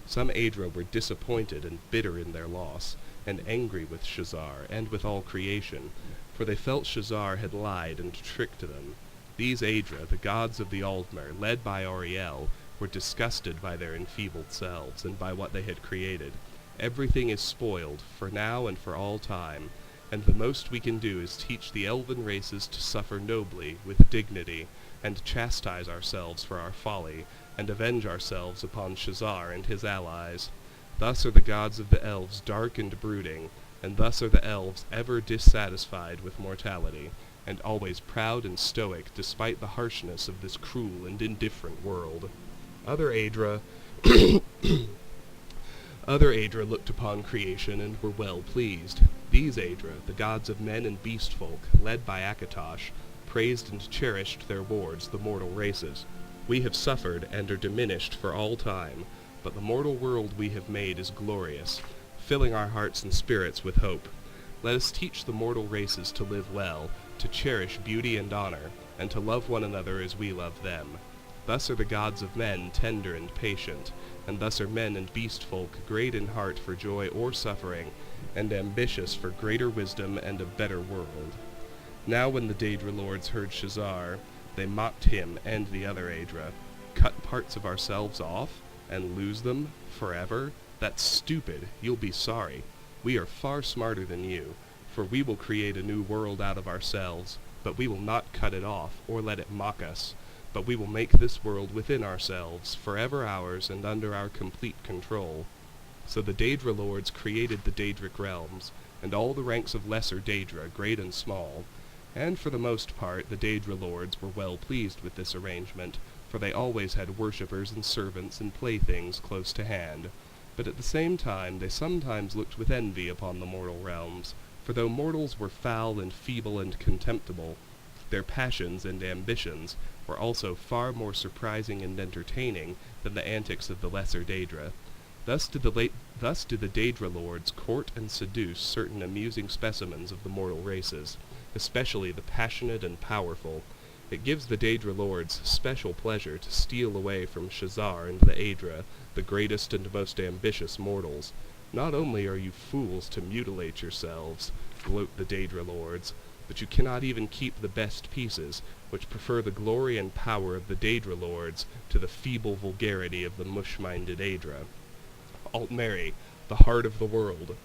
Some Aedra were disappointed and bitter in their loss, and angry with Shazar and with all creation, for they felt Shazar had lied and tricked them. These Aedra, the gods of the Aldmer, led by Auriel, were disgusted by their enfeebled selves and by what they had created. Everything is spoiled, for now and for all time, and the most we can do is teach the elven races to suffer nobly, with dignity, and chastise ourselves for our folly, and avenge ourselves upon Shazar and his allies. Thus are the gods of the elves dark and brooding, and thus are the elves ever dissatisfied with mortality, and always proud and stoic despite the harshness of this cruel and indifferent world. Other Aedra looked upon creation and were well pleased. These Aedra, the gods of men and beast folk, led by Akatosh, praised and cherished their wards, the mortal races. We have suffered and are diminished for all time, but the mortal world we have made is glorious, filling our hearts and spirits with hope. Let us teach the mortal races to live well, to cherish beauty and honor, and to love one another as we love them. Thus are the gods of men tender and patient, and thus are men and beast folk great in heart for joy or suffering, and ambitious for greater wisdom and a better world. Now when the Daedra lords heard Shazar, they mocked him and the other Aedra. Cut parts of ourselves off, and lose them forever? That's stupid. You'll be sorry. We are far smarter than you, for we will create a new world out of ourselves, but we will not cut it off, or let it mock us. But we will make this world within ourselves, forever ours and under our complete control. So the Daedra lords created the Daedric realms, and all the ranks of lesser Daedra, great and small. And for the most part the Daedra lords were well pleased with this arrangement, for they always had worshippers and servants and playthings close to hand. But at the same time they sometimes looked with envy upon the mortal realms, for though mortals were foul and feeble and contemptible, their passions and ambitions were also far more surprising and entertaining than the antics of the lesser Daedra. Thus did the Daedra lords court and seduce certain amusing specimens of the mortal races, especially the passionate and powerful. It gives the Daedra lords special pleasure to steal away from Shazar and the Aedra, the greatest and most ambitious mortals. Not only are you fools to mutilate yourselves, gloat the Daedra lords, but you cannot even keep the best pieces, which prefer the glory and power of the Daedra lords to the feeble vulgarity of the mush-minded Aedra. Altmeri, the heart of the world.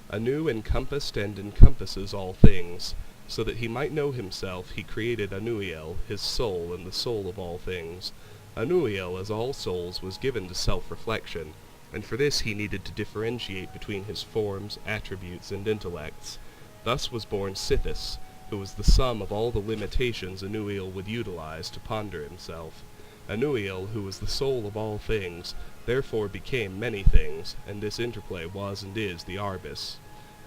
Anu encompassed and encompasses all things. So that he might know himself, he created Anuiel, his soul and the soul of all things. Anuiel, as all souls, was given to self-reflection, and for this he needed to differentiate between his forms, attributes, and intellects. Thus was born Sithis, who was the sum of all the limitations Anuiel would utilize to ponder himself. Anuiel, who was the soul of all things, therefore became many things, and this interplay was and is the Arbis.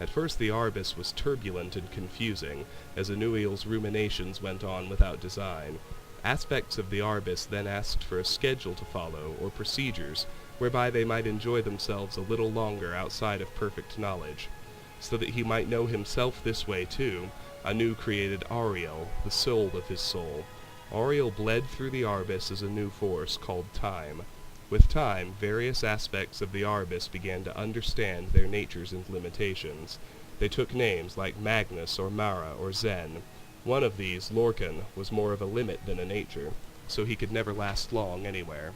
At first the Arbis was turbulent and confusing, as Anuiel's ruminations went on without design. Aspects of the Arbis then asked for a schedule to follow, or procedures, whereby they might enjoy themselves a little longer outside of perfect knowledge. So that he might know himself this way too, Anu created Auriel, the soul of his soul. Auriel bled through the Arbis as a new force called time. With time, various aspects of the Arbis began to understand their natures and limitations. They took names like Magnus or Mara or Zen. One of these, Lorcan, was more of a limit than a nature, so he could never last long anywhere.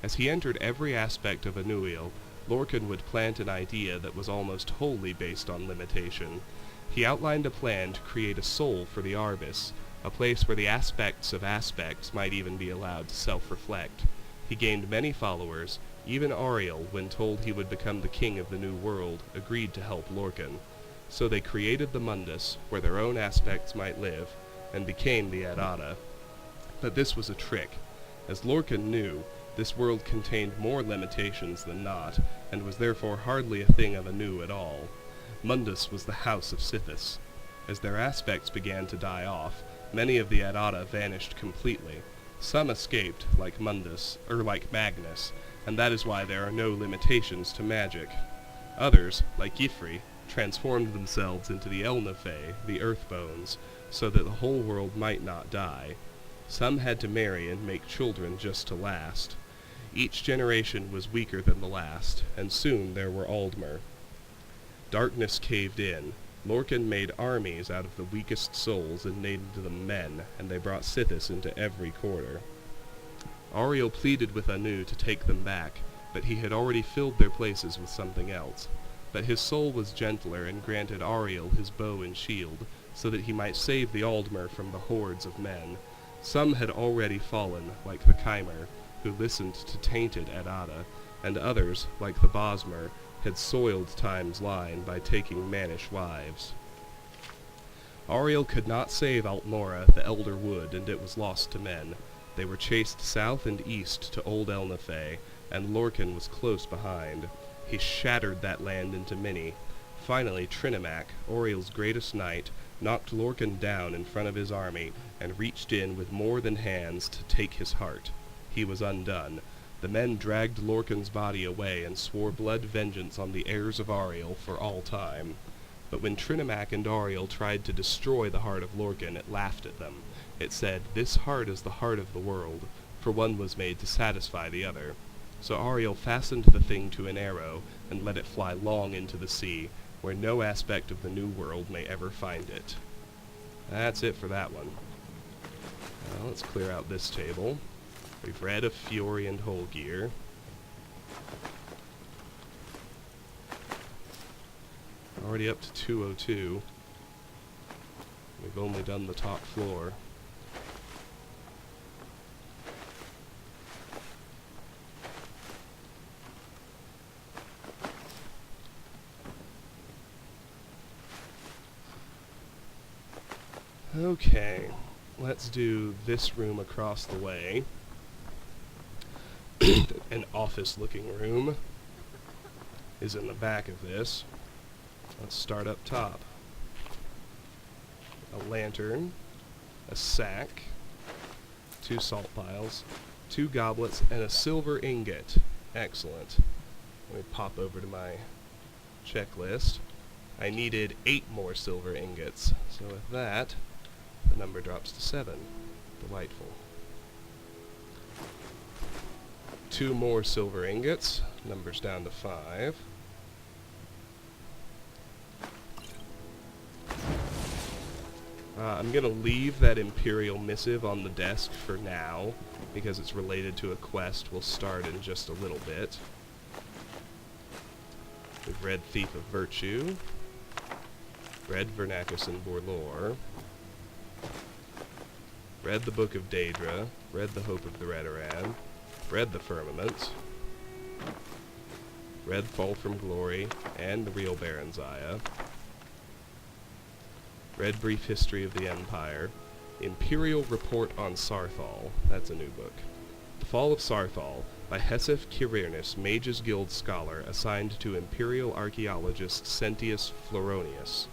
As he entered every aspect of Anuiel, Lorcan would plant an idea that was almost wholly based on limitation. He outlined a plan to create a soul for the Arbis, a place where the aspects of aspects might even be allowed to self-reflect. He gained many followers. Even Auriel, when told he would become the king of the new world, agreed to help Lorcan. So they created the Mundus, where their own aspects might live, and became the Adada. But this was a trick. As Lorcan knew, this world contained more limitations than not, and was therefore hardly a thing of Anu at all. Mundus was the house of Sithis. As their aspects began to die off, many of the Adada vanished completely. Some escaped, like Magnus, and that is why there are no limitations to magic. Others, like Y'ffre, transformed themselves into the Elnafe, the Earthbones, so that the whole world might not die. Some had to marry and make children just to last. Each generation was weaker than the last, and soon there were Aldmer. Darkness caved in. Lorcan made armies out of the weakest souls and named them men, and they brought Sithis into every quarter. Ariel pleaded with Anu to take them back, but he had already filled their places with something else. But his soul was gentler and granted Ariel his bow and shield, so that he might save the Aldmer from the hordes of men. Some had already fallen, like the Chimer, who listened to tainted Adada, and others, like the Bosmer, had soiled Time's line by taking mannish wives. Ariel could not save Altmora, the Elder Wood, and it was lost to men. They were chased south and east to Old Elnafe, and Lorcan was close behind. He shattered that land into many. Finally, Trinimac, Oriel's greatest knight, knocked Lorcan down in front of his army, and reached in with more than hands to take his heart. He was undone. The men dragged Lorcan's body away and swore blood vengeance on the heirs of Ariel for all time. But when Trinimac and Ariel tried to destroy the heart of Lorcan, it laughed at them. It said, "This heart is the heart of the world, for one was made to satisfy the other." So Ariel fastened the thing to an arrow, and let it fly long into the sea, where no aspect of the new world may ever find it. That's it for that one. Now let's clear out this table. We've read of Fiori and Holgear. Already up to 202. We've only done the top floor. Okay, let's do this room across the way. An office-looking room is in the back of this. Let's start up top. A lantern, a sack, 2 salt piles, 2 goblets, and a silver ingot. Excellent. Let me pop over to my checklist. I needed 8 more silver ingots, so with that, the number drops to 7. Delightful. 2 more silver ingots, numbers down to 5. I'm going to leave that Imperial missive on the desk for now, because it's related to a quest we'll start in just a little bit. We've read Thief of Virtue, read Vernacus and Borlore, read the Book of Daedra, read the Hope of the Redoran, read the Firmament, read Fall from Glory, and the Real Baron Zaya, read Brief History of the Empire, Imperial Report on Sarthal, that's a new book, The Fall of Sarthal, by Hesef Kirirnis, Mages Guild scholar, assigned to Imperial archaeologist Sentius Floronius.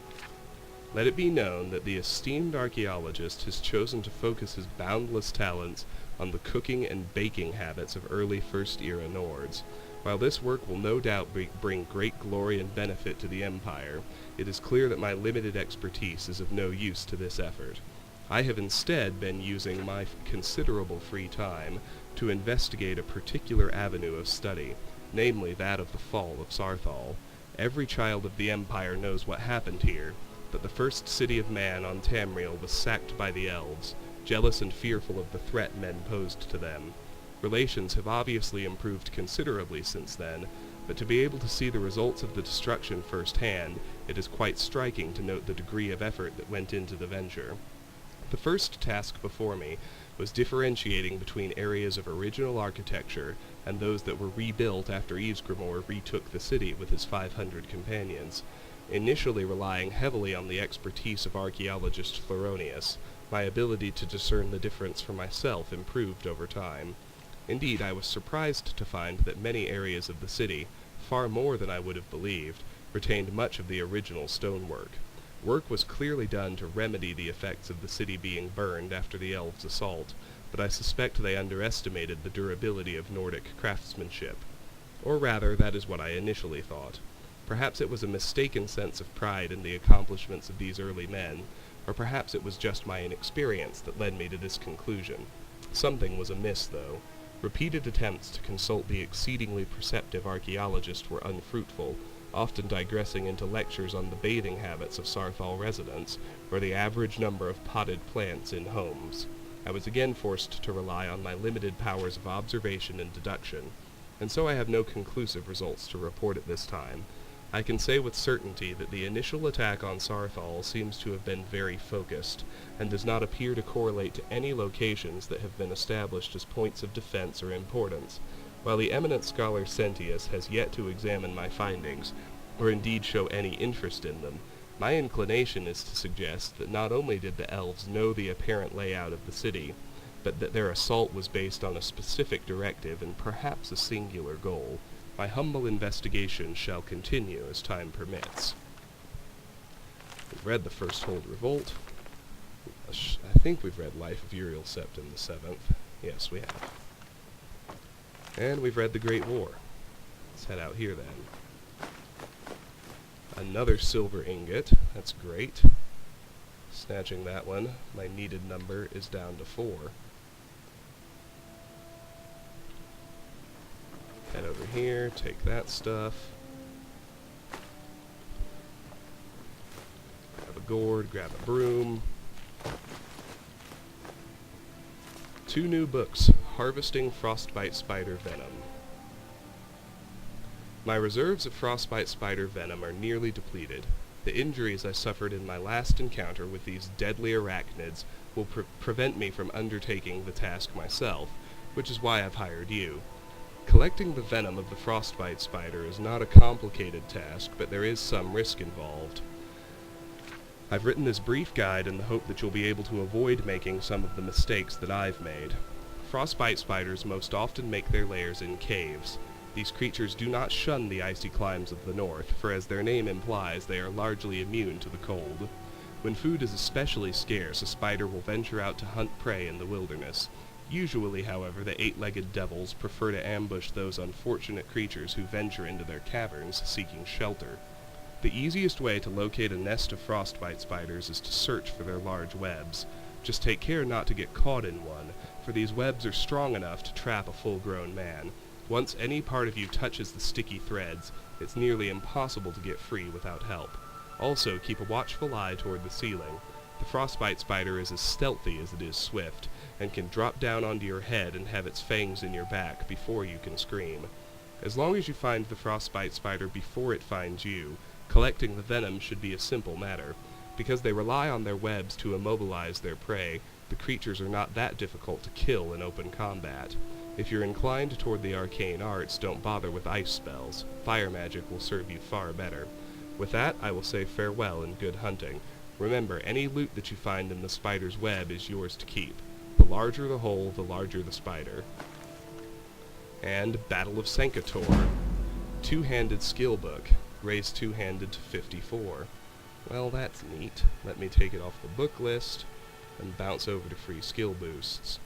Let it be known that the esteemed archaeologist has chosen to focus his boundless talents on the cooking and baking habits of early First-Era Nords. While this work will no doubt bring great glory and benefit to the Empire, it is clear that my limited expertise is of no use to this effort. I have instead been using my considerable free time to investigate a particular avenue of study, namely that of the fall of Sarthal. Every child of the Empire knows what happened here, but the first city of man on Tamriel was sacked by the elves, jealous and fearful of the threat men posed to them. Relations have obviously improved considerably since then, but to be able to see the results of the destruction firsthand, it is quite striking to note the degree of effort that went into the venture. The first task before me was differentiating between areas of original architecture and those that were rebuilt after Ysgramor retook the city with his 500 companions. Initially relying heavily on the expertise of archaeologist Floronius, my ability to discern the difference for myself improved over time. Indeed, I was surprised to find that many areas of the city, far more than I would have believed, retained much of the original stonework. Work was clearly done to remedy the effects of the city being burned after the elves' assault, but I suspect they underestimated the durability of Nordic craftsmanship. Or rather, that is what I initially thought. Perhaps it was a mistaken sense of pride in the accomplishments of these early men, or perhaps it was just my inexperience that led me to this conclusion. Something was amiss, though. Repeated attempts to consult the exceedingly perceptive archaeologist were unfruitful, often digressing into lectures on the bathing habits of Sarthal residents, or the average number of potted plants in homes. I was again forced to rely on my limited powers of observation and deduction, and so I have no conclusive results to report at this time. I can say with certainty that the initial attack on Sarthal seems to have been very focused, and does not appear to correlate to any locations that have been established as points of defense or importance, while the eminent scholar Sentius has yet to examine my findings, or indeed show any interest in them. My inclination is to suggest that not only did the elves know the apparent layout of the city, but that their assault was based on a specific directive and perhaps a singular goal. My humble investigation shall continue as time permits. We've read the First Hold Revolt. I think we've read Life of Uriel Septim the Seventh. Yes, we have. And we've read The Great War. Let's head out here then. Another silver ingot. That's great. Snatching that one. My needed number is down to 4. Head over here, take that stuff. Grab a gourd, grab a broom. 2 new books, Harvesting Frostbite Spider Venom. My reserves of frostbite spider venom are nearly depleted. The injuries I suffered in my last encounter with these deadly arachnids will prevent me from undertaking the task myself, which is why I've hired you. Collecting the venom of the frostbite spider is not a complicated task, but there is some risk involved. I've written this brief guide in the hope that you'll be able to avoid making some of the mistakes that I've made. Frostbite spiders most often make their lairs in caves. These creatures do not shun the icy climes of the north, for as their name implies, they are largely immune to the cold. When food is especially scarce, a spider will venture out to hunt prey in the wilderness. Usually, however, the 8-legged devils prefer to ambush those unfortunate creatures who venture into their caverns seeking shelter. The easiest way to locate a nest of frostbite spiders is to search for their large webs. Just take care not to get caught in one, for these webs are strong enough to trap a full-grown man. Once any part of you touches the sticky threads, it's nearly impossible to get free without help. Also, keep a watchful eye toward the ceiling. The frostbite spider is as stealthy as it is swift, and can drop down onto your head and have its fangs in your back before you can scream. As long as you find the frostbite spider before it finds you, collecting the venom should be a simple matter. Because they rely on their webs to immobilize their prey, the creatures are not that difficult to kill in open combat. If you're inclined toward the arcane arts, don't bother with ice spells. Fire magic will serve you far better. With that, I will say farewell and good hunting. Remember, any loot that you find in the spider's web is yours to keep. The larger the hole, the larger the spider. And Battle of Sankator. 2-handed skill book. Raised 2-handed to 54. Well, that's neat. Let me take it off the book list and bounce over to free skill boosts.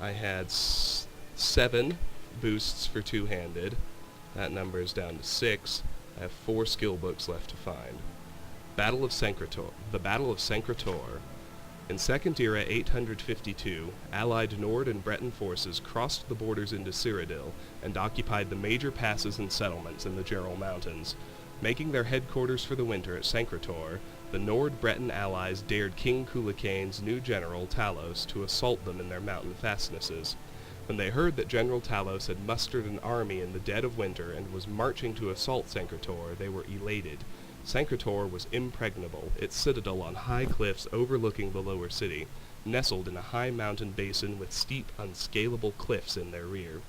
I had 7 boosts for 2-handed. That number is down to 6. I have 4 skill books left to find. Battle of Sankrator. The Battle of Sankrator. In Second Era 852, allied Nord and Breton forces crossed the borders into Cyrodiil and occupied the major passes and settlements in the Geralt Mountains. Making their headquarters for the winter at Sankrator, the Nord-Breton allies dared King Culicane's new general, Talos, to assault them in their mountain fastnesses. When they heard that General Talos had mustered an army in the dead of winter and was marching to assault Sankrator, they were elated. Sankrator was impregnable, its citadel on high cliffs overlooking the lower city, nestled in a high mountain basin with steep, unscalable cliffs in their rear.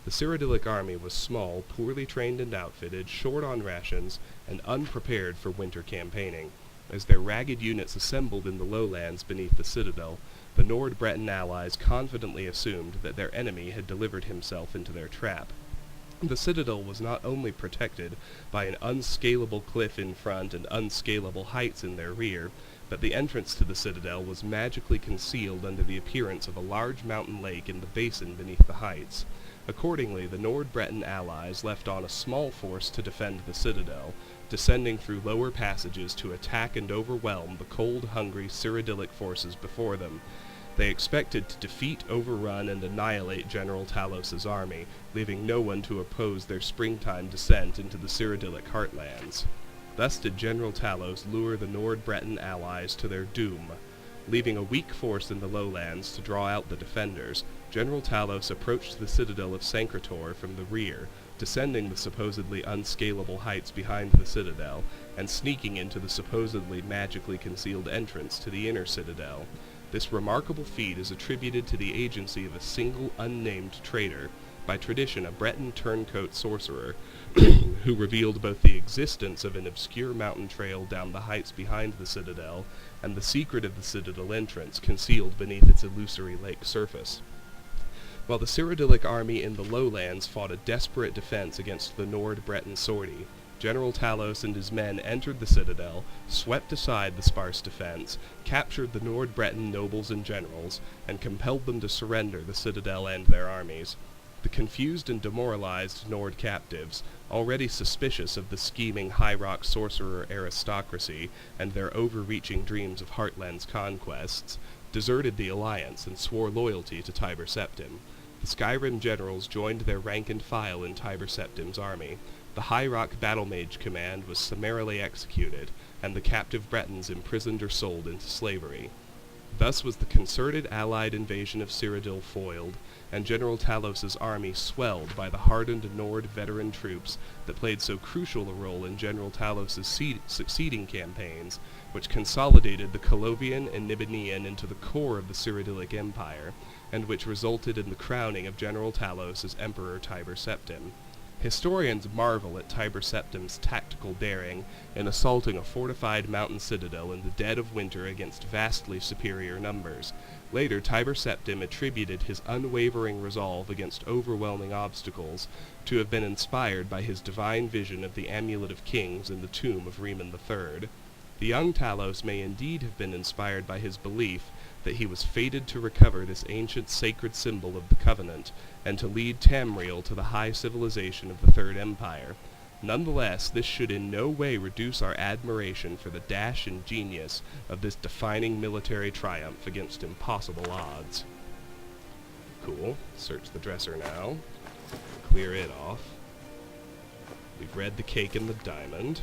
The Cyrodiilic army was small, poorly trained and outfitted, short on rations, and unprepared for winter campaigning. As their ragged units assembled in the lowlands beneath the citadel, the Nord-Breton allies confidently assumed that their enemy had delivered himself into their trap. The citadel was not only protected by an unscalable cliff in front and unscalable heights in their rear, but the entrance to the citadel was magically concealed under the appearance of a large mountain lake in the basin beneath the heights. Accordingly, the Nord-Breton allies left on a small force to defend the citadel, descending through lower passages to attack and overwhelm the cold, hungry Cyrodiilic forces before them. They expected to defeat, overrun, and annihilate General Talos's army, leaving no one to oppose their springtime descent into the Cyrodiilic heartlands. Thus did General Talos lure the Nord-Breton allies to their doom. Leaving a weak force in the lowlands to draw out the defenders, General Talos approached the citadel of Sancrator from the rear, descending the supposedly unscalable heights behind the citadel, and sneaking into the supposedly magically concealed entrance to the inner citadel. This remarkable feat is attributed to the agency of a single unnamed traitor, by tradition a Breton turncoat sorcerer, who revealed both the existence of an obscure mountain trail down the heights behind the citadel, and the secret of the citadel entrance concealed beneath its illusory lake surface. While the Cyrodiilic army in the lowlands fought a desperate defense against the Nord-Breton sortie, General Talos and his men entered the citadel, swept aside the sparse defense, captured the Nord-Breton nobles and generals, and compelled them to surrender the citadel and their armies. The confused and demoralized Nord captives, already suspicious of the scheming High Rock sorcerer aristocracy and their overreaching dreams of Heartland's conquests, deserted the alliance and swore loyalty to Tiber Septim. The Skyrim generals joined their rank and file in Tiber Septim's army. The High Rock Battle Mage command was summarily executed, and the captive Bretons imprisoned or sold into slavery. Thus was the concerted allied invasion of Cyrodiil foiled, and General Talos's army swelled by the hardened Nord veteran troops that played so crucial a role in General Talos's succeeding campaigns, which consolidated the Colovian and Nibelungian into the core of the Cyrodiilic Empire, and which resulted in the crowning of General Talos as Emperor Tiber Septim. Historians marvel at Tiber Septim's tactical daring in assaulting a fortified mountain citadel in the dead of winter against vastly superior numbers. Later, Tiber Septim attributed his unwavering resolve against overwhelming obstacles to have been inspired by his divine vision of the Amulet of Kings in the tomb of Reman III. The young Talos may indeed have been inspired by his belief that he was fated to recover this ancient sacred symbol of the Covenant, and to lead Tamriel to the high civilization of the Third Empire. Nonetheless, this should in no way reduce our admiration for the dash and genius of this defining military triumph against impossible odds. Cool. Search the dresser now. Clear it off. We've read the cake and the diamond.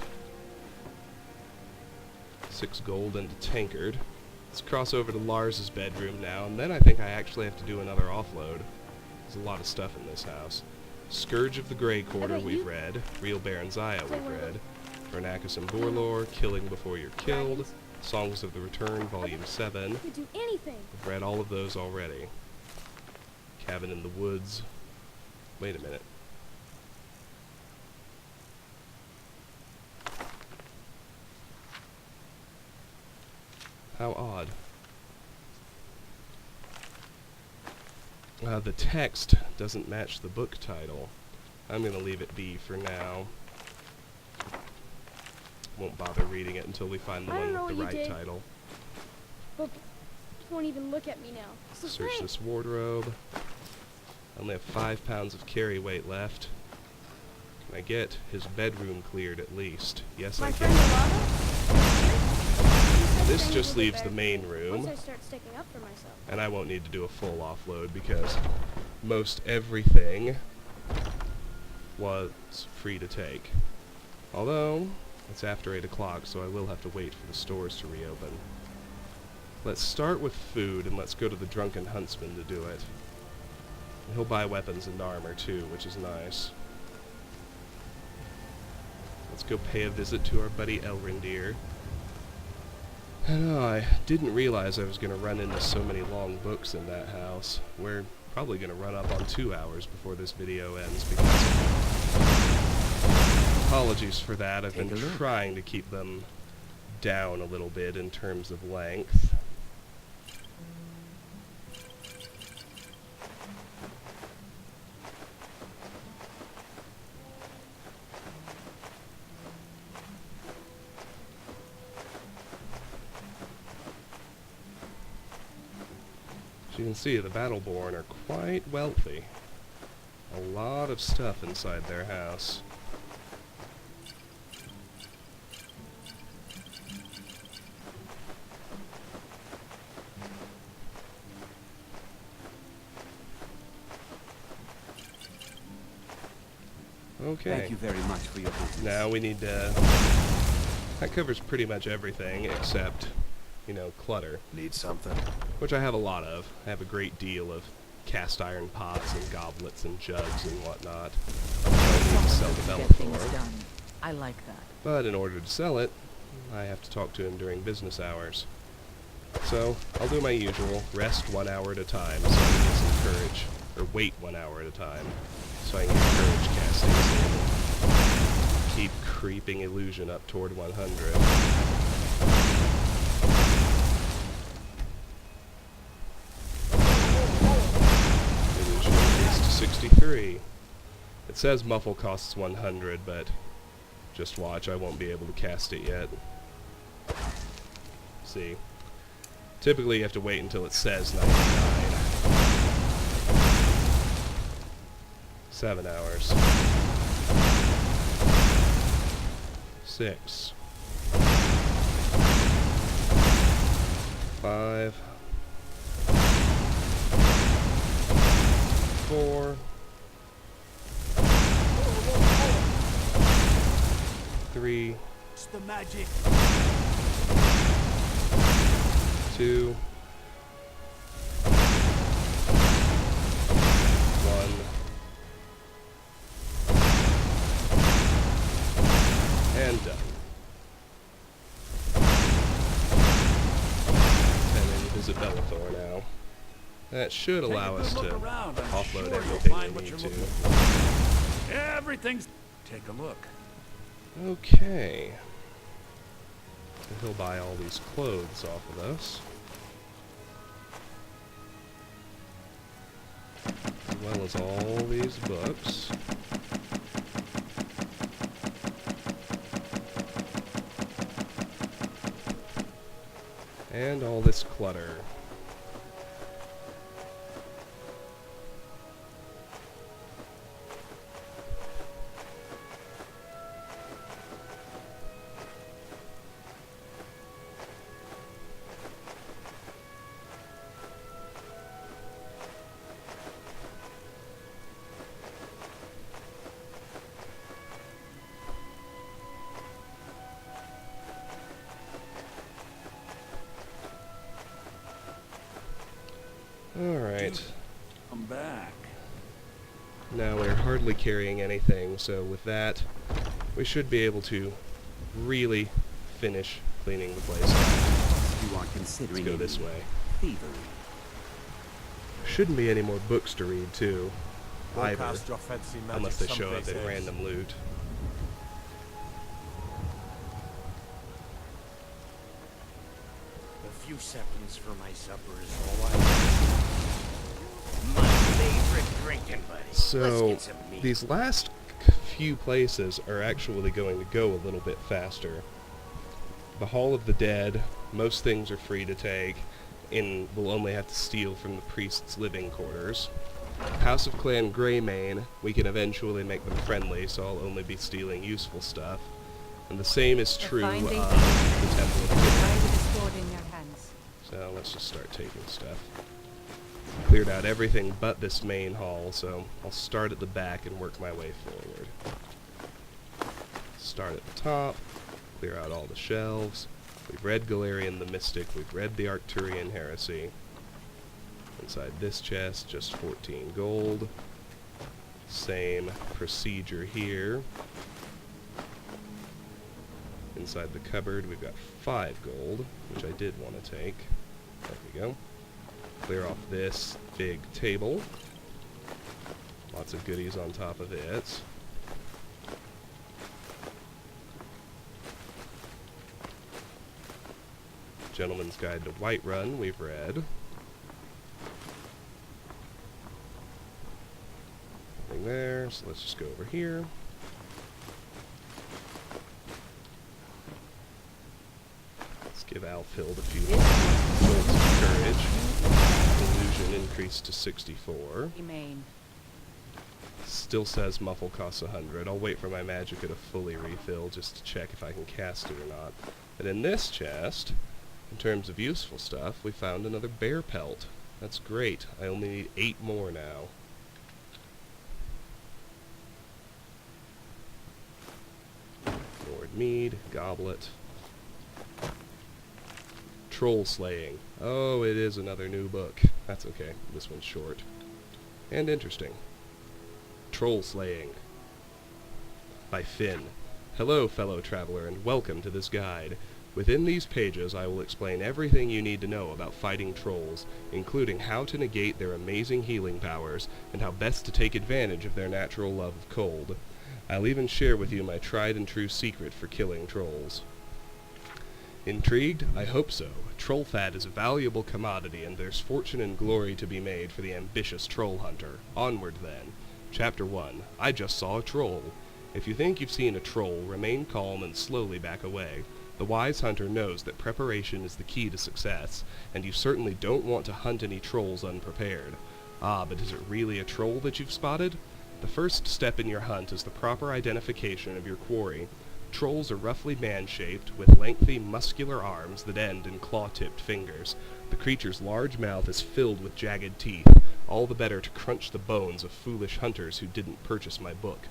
6 gold and a tankard. Let's cross over to Lars's bedroom now, and then I think I actually have to do another offload. There's a lot of stuff in this house. Scourge of the Grey Quarter we've read. Real Baron Zaya we've read. Vernacus and Borlor, Killing Before You're Killed. Songs of the Return, Volume 7. Could do anything. I've read all of those already. Cabin in the Woods. Wait a minute. How odd. The text doesn't match the book title. I'm going to leave it be for now. Won't bother reading it until we find the one with the right title. But won't even look at me now. Search this wardrobe. I only have 5 pounds of carry weight left. Can I get his bedroom cleared at least? Yes, I can. This just leaves the main room, and I won't need to do a full offload because most everything was free to take. Although, it's after 8 o'clock, so I will have to wait for the stores to reopen. Let's start with food, and let's go to the Drunken Huntsman to do it. And he'll buy weapons and armor too, which is nice. Let's go pay a visit to our buddy Elrendir. I know, I didn't realize I was going to run into so many long books in that house. We're probably going to run up on 2 hours before this video ends because... Apologies for that, I've been trying to keep them down a little bit in terms of length. As you can see, the Battleborn are quite wealthy. a lot of stuff inside their house. Okay. Thank you very much for your business. Now we need to... That covers pretty much everything except, you know, clutter. Need something? Which I have a lot of. I have a great deal of cast iron pots and goblets and jugs and whatnot. I don't need to sell the Bellathor. I like that. But in order to sell it, I have to talk to him during business hours. So, I'll do my usual, rest 1 hour at a time so I can get some courage. Or wait 1 hour at a time so I can get courage castings in. Keep creeping illusion up toward 100. Illusion increased to 63. It says muffle costs 100, but just watch, I won't be able to cast it yet. See. Typically you have to wait until it says 99. 7 hours. 6. 5. 4. 3. It's the magic. 2. 1. And done. And then visit Bellathor now. That should allow us to offload everything we need to. Everything's... Take a look. Okay. So he'll buy all these clothes off of us. As well as all these books. And all this clutter. Alright. I'm back. Now we're hardly carrying anything, so with that, we should be able to really finish cleaning the place up. You are considering Let's go this way. thievery. Shouldn't be any more books to read, too. Either. Cast your fancy magic Unless they show up someplace in else. random loot. A few saplings for my supper is all I want. My favorite drinking buddy. So, Let's get some meat. these last few places are actually going to go a little bit faster. The Hall of the Dead, most things are free to take, and we'll only have to steal from the priest's living quarters. House of Clan Greymane, we can eventually make them friendly, so I'll only be stealing useful stuff. And the same is true of the Temple of Kid. So let's just start taking stuff. Cleared out everything but this main hall, so I'll start at the back and work my way forward. Start at the top, clear out all the shelves. We've read Galarian the Mystic, we've read the Arcturian Heresy. Inside this chest, just 14 gold. Same procedure here. Inside the cupboard, we've got 5 gold, which I did want to take. There we go. Clear off this big table. Lots of goodies on top of it. Gentleman's Guide to Whiterun, we've read. Nothing there, so let's just go over here. Let's give Alfhild a few points of courage. Illusion increased to 64. Still says muffle costs 100. I'll wait for my magicka to fully refill just to check if I can cast it or not. And in this chest, in terms of useful stuff, we found another bear pelt. That's great. I only need 8 more now. Lord Mead, Goblet. Troll Slaying. Oh, it is another new book. That's okay. This one's short. And interesting. Troll Slaying. By Finn. Hello, fellow traveler, and welcome to this guide. Within these pages, I will explain everything you need to know about fighting trolls, including how to negate their amazing healing powers, and how best to take advantage of their natural love of cold. I'll even share with you my tried and true secret for killing trolls. Intrigued? I hope so. Troll fat is a valuable commodity, and there's fortune and glory to be made for the ambitious troll hunter. Onward, then. Chapter 1. I just saw a troll. If you think you've seen a troll, remain calm and slowly back away. The wise hunter knows that preparation is the key to success, and you certainly don't want to hunt any trolls unprepared. Ah, but is it really a troll that you've spotted? The first step in your hunt is the proper identification of your quarry. Trolls are roughly man-shaped, with lengthy, muscular arms that end in claw-tipped fingers. The creature's large mouth is filled with jagged teeth, all the better to crunch the bones of foolish hunters who didn't purchase my book.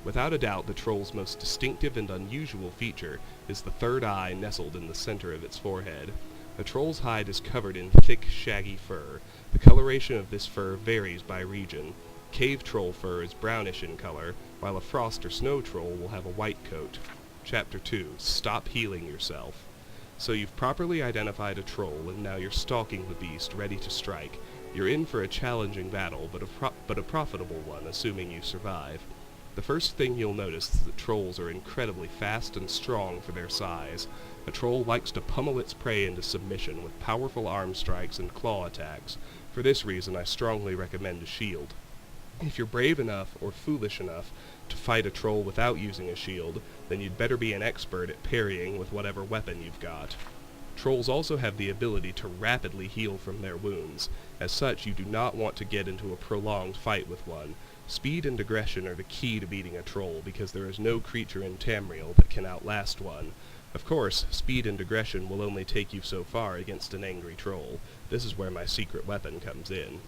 Without a doubt, the troll's most distinctive and unusual feature is the third eye nestled in the center of its forehead. A troll's hide is covered in thick, shaggy fur. The coloration of this fur varies by region. Cave troll fur is brownish in color, while a frost or snow troll will have a white coat. Chapter 2. Stop healing yourself. So you've properly identified a troll, and now you're stalking the beast, ready to strike. You're in for a challenging battle, but a profitable one, assuming you survive. The first thing you'll notice is that trolls are incredibly fast and strong for their size. A troll likes to pummel its prey into submission with powerful arm strikes and claw attacks. For this reason, I strongly recommend a shield. If you're brave enough or foolish enough to fight a troll without using a shield, then you'd better be an expert at parrying with whatever weapon you've got. Trolls also have the ability to rapidly heal from their wounds. As such, you do not want to get into a prolonged fight with one. Speed and aggression are the key to beating a troll, because there is no creature in Tamriel that can outlast one. Of course, speed and aggression will only take you so far against an angry troll. This is where my secret weapon comes in.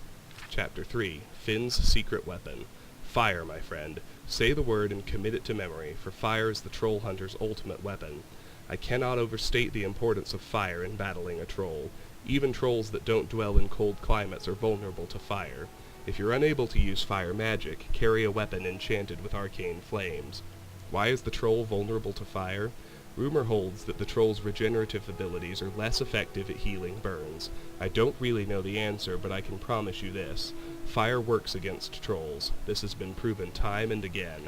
Chapter 3. Finn's secret weapon. Fire, my friend. Say the word and commit it to memory, for fire is the troll hunter's ultimate weapon. I cannot overstate the importance of fire in battling a troll. Even trolls that don't dwell in cold climates are vulnerable to fire. If you're unable to use fire magic, carry a weapon enchanted with arcane flames. Why is the troll vulnerable to fire? Rumor holds that the troll's regenerative abilities are less effective at healing burns. I don't really know the answer, but I can promise you this. Fire works against trolls. This has been proven time and again.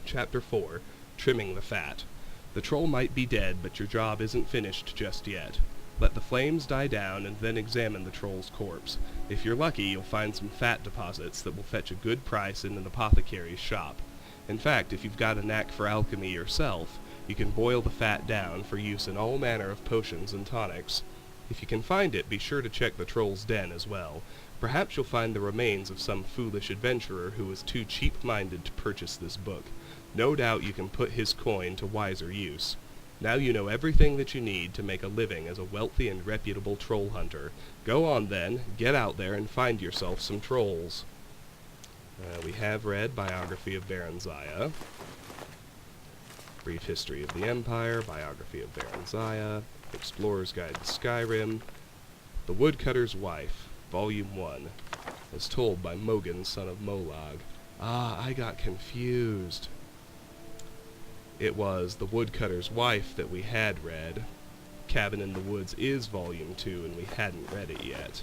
Chapter 4. Trimming the Fat. The troll might be dead, but your job isn't finished just yet. Let the flames die down and then examine the troll's corpse. If you're lucky, you'll find some fat deposits that will fetch a good price in an apothecary's shop. In fact, if you've got a knack for alchemy yourself, you can boil the fat down for use in all manner of potions and tonics. If you can find it, be sure to check the troll's den as well. Perhaps you'll find the remains of some foolish adventurer who was too cheap-minded to purchase this book. No doubt you can put his coin to wiser use. Now you know everything that you need to make a living as a wealthy and reputable troll hunter. Go on then, get out there and find yourself some trolls. We have read Biography of Baron Zaya, Brief History of the Empire, Biography of Baron Zaya, Explorer's Guide to Skyrim, The Woodcutter's Wife, Volume 1, as told by Mogan, son of Molag. Ah, I got confused. It was The Woodcutter's Wife that we had read. Cabin in the Woods is Volume 2, and we hadn't read it yet.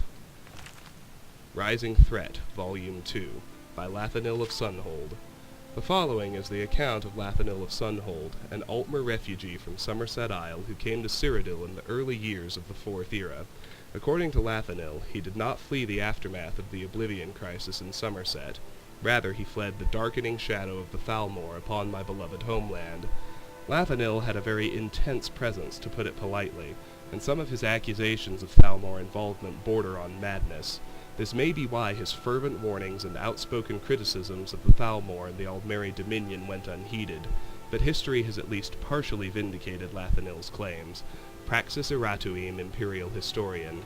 Rising Threat, Volume 2, by Lathanil of Sunhold. The following is the account of Lathanil of Sunhold, an Altmer refugee from Somerset Isle who came to Cyrodiil in the early years of the Fourth Era. According to Lathanil, he did not flee the aftermath of the Oblivion Crisis in Somerset. Rather, he fled the darkening shadow of the Thalmor upon my beloved homeland. Lathanil had a very intense presence, to put it politely, and some of his accusations of Thalmor involvement border on madness. This may be why his fervent warnings and outspoken criticisms of the Thalmor and the Aldmeri Dominion went unheeded, but history has at least partially vindicated Lathanil's claims. Praxis Erratuim, Imperial Historian.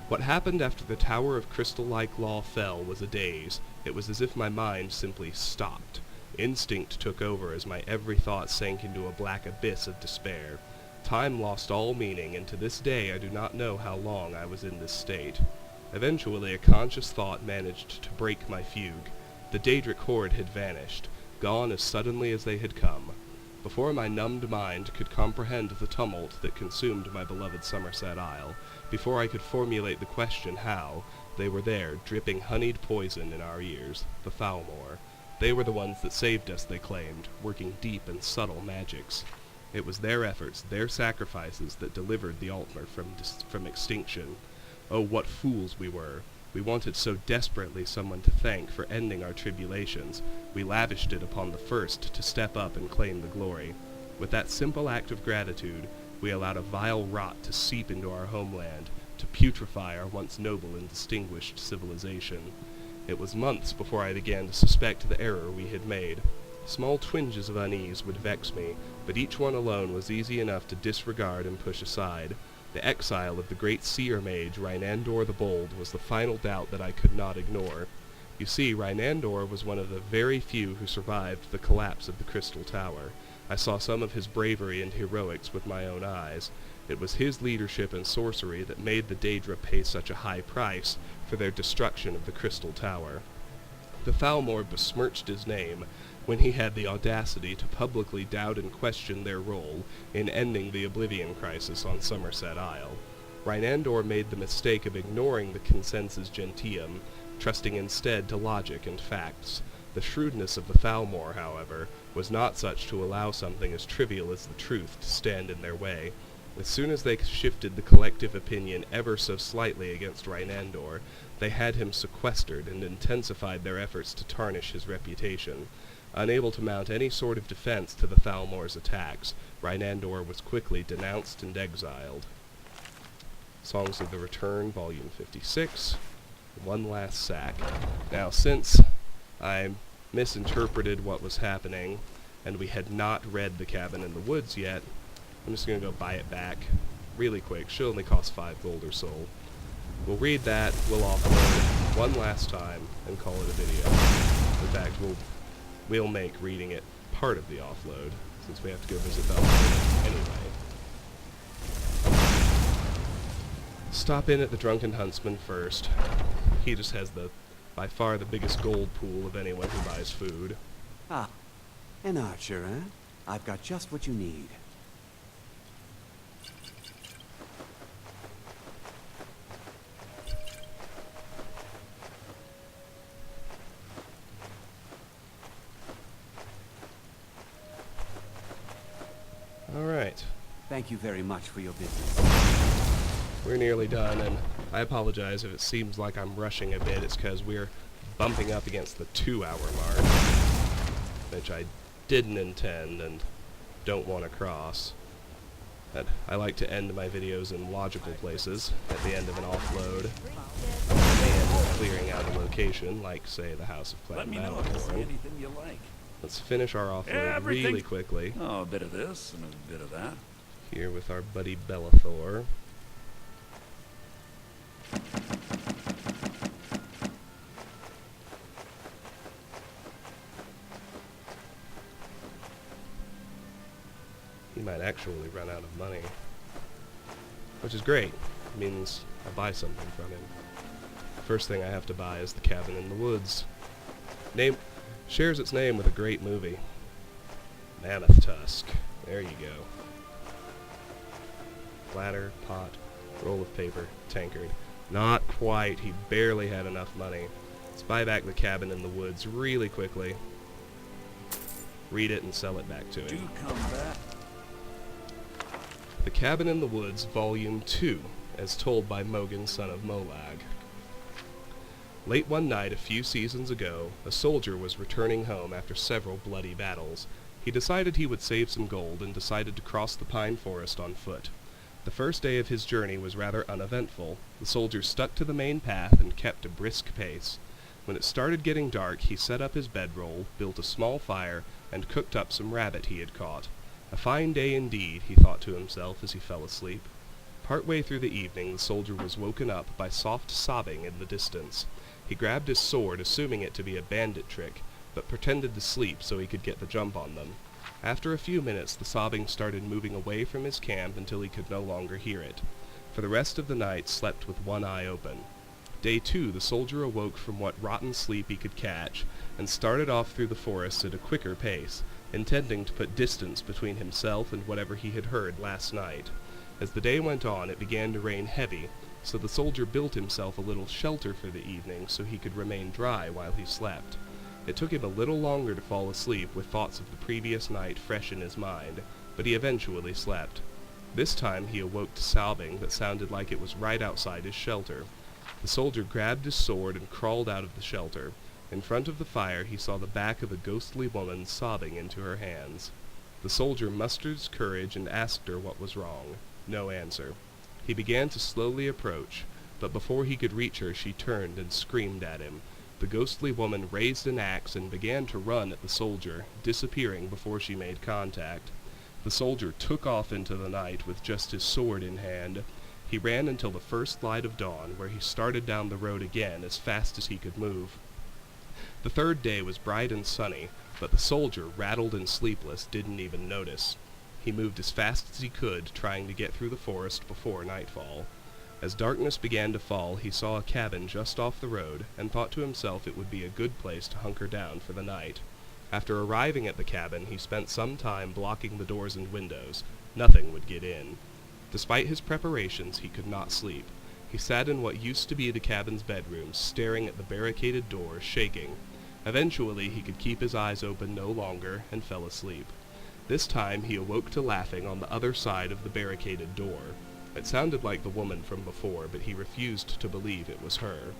What happened after the Tower of Crystal-like Law fell was a daze. It was as if my mind simply stopped. Instinct took over as my every thought sank into a black abyss of despair. Time lost all meaning, and to this day I do not know how long I was in this state. Eventually, a conscious thought managed to break my fugue. The Daedric horde had vanished, gone as suddenly as they had come. Before my numbed mind could comprehend the tumult that consumed my beloved Somerset Isle, before I could formulate the question how, they were there, dripping honeyed poison in our ears, the Thalmor. They were the ones that saved us, they claimed, working deep and subtle magics. It was their efforts, their sacrifices, that delivered the Altmer from extinction. Oh, what fools we were! We wanted so desperately someone to thank for ending our tribulations, we lavished it upon the first to step up and claim the glory. With that simple act of gratitude, we allowed a vile rot to seep into our homeland, to putrefy our once noble and distinguished civilization. It was months before I began to suspect the error we had made. Small twinges of unease would vex me, but each one alone was easy enough to disregard and push aside. The exile of the great seer mage, Rhinandor the Bold, was the final doubt that I could not ignore. You see, Rhinandor was one of the very few who survived the collapse of the Crystal Tower. I saw some of his bravery and heroics with my own eyes. It was his leadership and sorcery that made the Daedra pay such a high price for their destruction of the Crystal Tower. The Thalmor besmirched his name when he had the audacity to publicly doubt and question their role in ending the Oblivion Crisis on Somerset Isle. Rhinandor made the mistake of ignoring the consensus gentium, trusting instead to logic and facts. The shrewdness of the Thalmor, however, was not such to allow something as trivial as the truth to stand in their way. As soon as they shifted the collective opinion ever so slightly against Rhinandor, they had him sequestered and intensified their efforts to tarnish his reputation. Unable to mount any sort of defense to the Thalmor's attacks, Rhinandor was quickly denounced and exiled. Songs of the Return, Volume 56, One Last Sack. Now, since I misinterpreted what was happening, and we had not read The Cabin in the Woods yet, I'm just going to go buy it back really quick. Should only cost 5 gold or so. We'll read that, we'll offload one last time, and call it a video. In fact, we'll make reading it part of the offload, since we have to go visit Belfast anyway. Stop in at the Drunken Huntsman first. He just has by far the biggest gold pool of anyone who buys food. Ah, an archer, eh? I've got just what you need. Alright. Thank you very much for your business. We're nearly done, and I apologize if it seems like I'm rushing a bit. It's because we're bumping up against the 2-hour mark, which I didn't intend and don't want to cross. But I like to end my videos in logical places at the end of an offload. I may end up clearing out a location, like, say, the House of Clan Let me know if you see Battleborn. anything you like. Let's finish our offload really quickly. Oh, a bit of this and a bit of that. Here with our buddy Bellathor. He might actually run out of money, which is great. It means I'll buy something from him. First thing I have to buy is The Cabin in the Woods. Shares its name with a great movie. Mammoth Tusk. There you go. Ladder, pot, roll of paper, tankard. Not quite. He barely had enough money. Let's buy back The Cabin in the Woods really quickly. Read it and sell it back to him. Do come back. The Cabin in the Woods, Volume 2, as told by Mogan, son of Molag. Late one night a few seasons ago, a soldier was returning home after several bloody battles. He decided he would save some gold and decided to cross the pine forest on foot. The The first day of his journey was rather uneventful. The soldier stuck to the main path and kept a brisk pace. When it started getting dark, he set up his bedroll, built a small fire, and cooked up some rabbit he had caught. A fine day indeed, he thought to himself as he fell asleep. Partway through the evening, the soldier was woken up by soft sobbing in the distance. He grabbed his sword, assuming it to be a bandit trick, but pretended to sleep so he could get the jump on them. After a few minutes, the sobbing started moving away from his camp until he could no longer hear it. For the rest of the night, slept with one eye open. Day 2, the soldier awoke from what rotten sleep he could catch, and started off through the forest at a quicker pace, intending to put distance between himself and whatever he had heard last night. As the day went on, it began to rain heavy, so the soldier built himself a little shelter for the evening so he could remain dry while he slept. It took him a little longer to fall asleep with thoughts of the previous night fresh in his mind, but he eventually slept. This time he awoke to sobbing that sounded like it was right outside his shelter. The soldier grabbed his sword and crawled out of the shelter. In front of the fire he saw the back of a ghostly woman sobbing into her hands. The soldier mustered his courage and asked her what was wrong. No answer. He began to slowly approach, but before he could reach her she turned and screamed at him. The ghostly woman raised an axe and began to run at the soldier, disappearing before she made contact. The soldier took off into the night with just his sword in hand. He ran until the first light of dawn, where he started down the road again as fast as he could move. The third day was bright and sunny, but the soldier, rattled and sleepless, didn't even notice. He moved as fast as he could, trying to get through the forest before nightfall. As darkness began to fall, he saw a cabin just off the road, and thought to himself it would be a good place to hunker down for the night. After arriving at the cabin, he spent some time blocking the doors and windows. Nothing would get in. Despite his preparations, he could not sleep. He sat in what used to be the cabin's bedroom, staring at the barricaded door, shaking. Eventually, he could keep his eyes open no longer, and fell asleep. This time, he awoke to laughing on the other side of the barricaded door. It sounded like the woman from before, but he refused to believe it was her.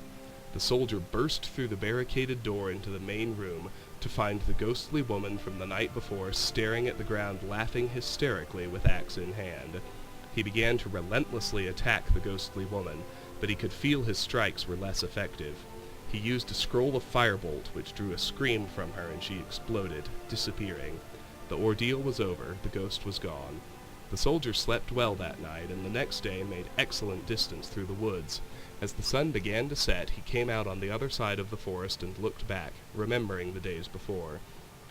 The soldier burst through the barricaded door into the main room to find the ghostly woman from the night before staring at the ground, laughing hysterically with axe in hand. He began to relentlessly attack the ghostly woman, but he could feel his strikes were less effective. He used a scroll of firebolt, which drew a scream from her, and she exploded, disappearing. The ordeal was over. The ghost was gone. The soldier slept well that night, and the next day made excellent distance through the woods. As the sun began to set, he came out on the other side of the forest and looked back, remembering the days before.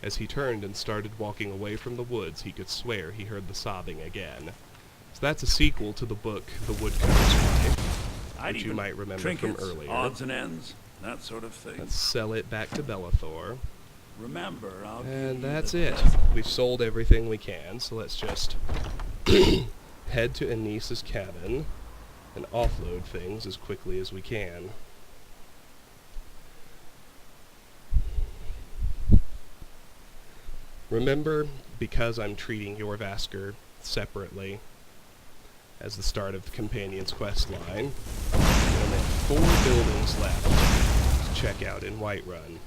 As he turned and started walking away from the woods, he could swear he heard the sobbing again. So that's a sequel to the book The Woodcutter's Wife, which you might remember from earlier. Odds and ends, that sort of thing. Let's sell it back to Bellathor. Remember, I'll And that's it. We've sold everything we can, so let's just head to Anissa's cabin and offload things as quickly as we can. Remember, because I'm treating Heimskr separately as the start of the companion's quest line, we only have 4 buildings left to check out in Whiterun.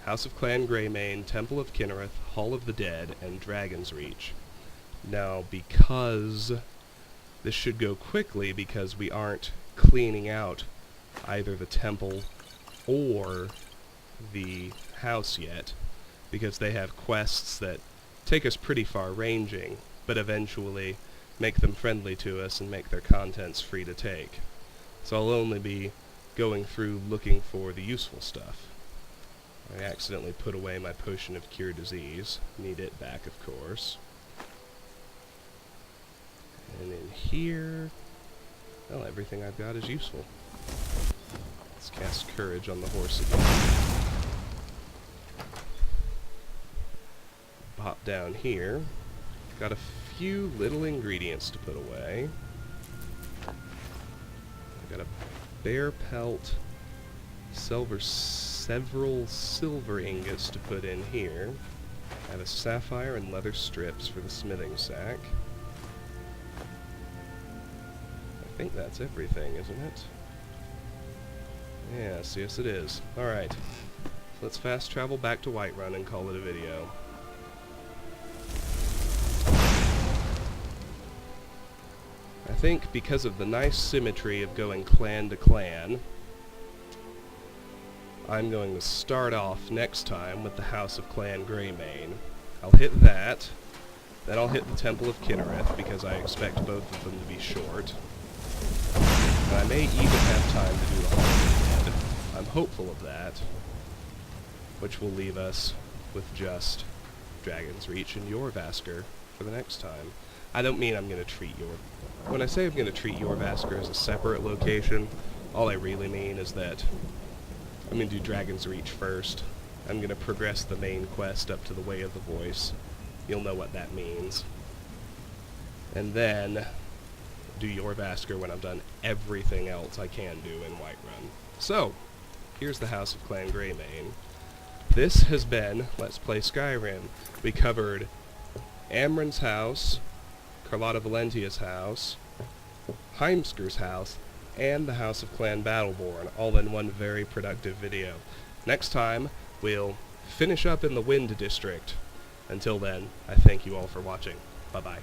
House of Clan Greymane, Temple of Kinnereth, Hall of the Dead, and Dragon's Reach. Now, because this should go quickly because we aren't cleaning out either the temple or the house yet, because they have quests that take us pretty far ranging, but eventually make them friendly to us and make their contents free to take. So I'll only be going through looking for the useful stuff. I accidentally put away my potion of cure disease. Need it back, of course. And in here, well, everything I've got is useful. Let's cast courage on the horse again. Pop down here. Got a few little ingredients to put away. I got a bear pelt, several silver ingots to put in here. I have a sapphire and leather strips for the smithing sack. I think that's everything, isn't it? Yes, yes it is. Alright. Let's fast travel back to Whiterun and call it a video. I think because of the nice symmetry of going clan to clan, I'm going to start off next time with the House of Clan Greymane. I'll hit that, then I'll hit the Temple of Kinnereth, because I expect both of them to be short. And I may even have time to do the Hall of the Dead. I'm hopeful of that, which will leave us with just Dragon's Reach and Jorrvaskr for the next time. I don't mean I'm going to treat when I say I'm going to treat Jorrvaskr as a separate location, all I really mean is that I'm going to do Dragon's Reach first. I'm going to progress the main quest up to the Way of the Voice. You'll know what that means. And then do Jorrvaskr when I've done everything else I can do in Whiterun. So, here's the House of Clan Greymane. This has been Let's Play Skyrim. We covered Amren's house, Carlotta Valentia's house, Heimsker's house, and the House of Clan Battleborn, all in one very productive video. Next time, we'll finish up in the Wind District. Until then, I thank you all for watching. Bye-bye.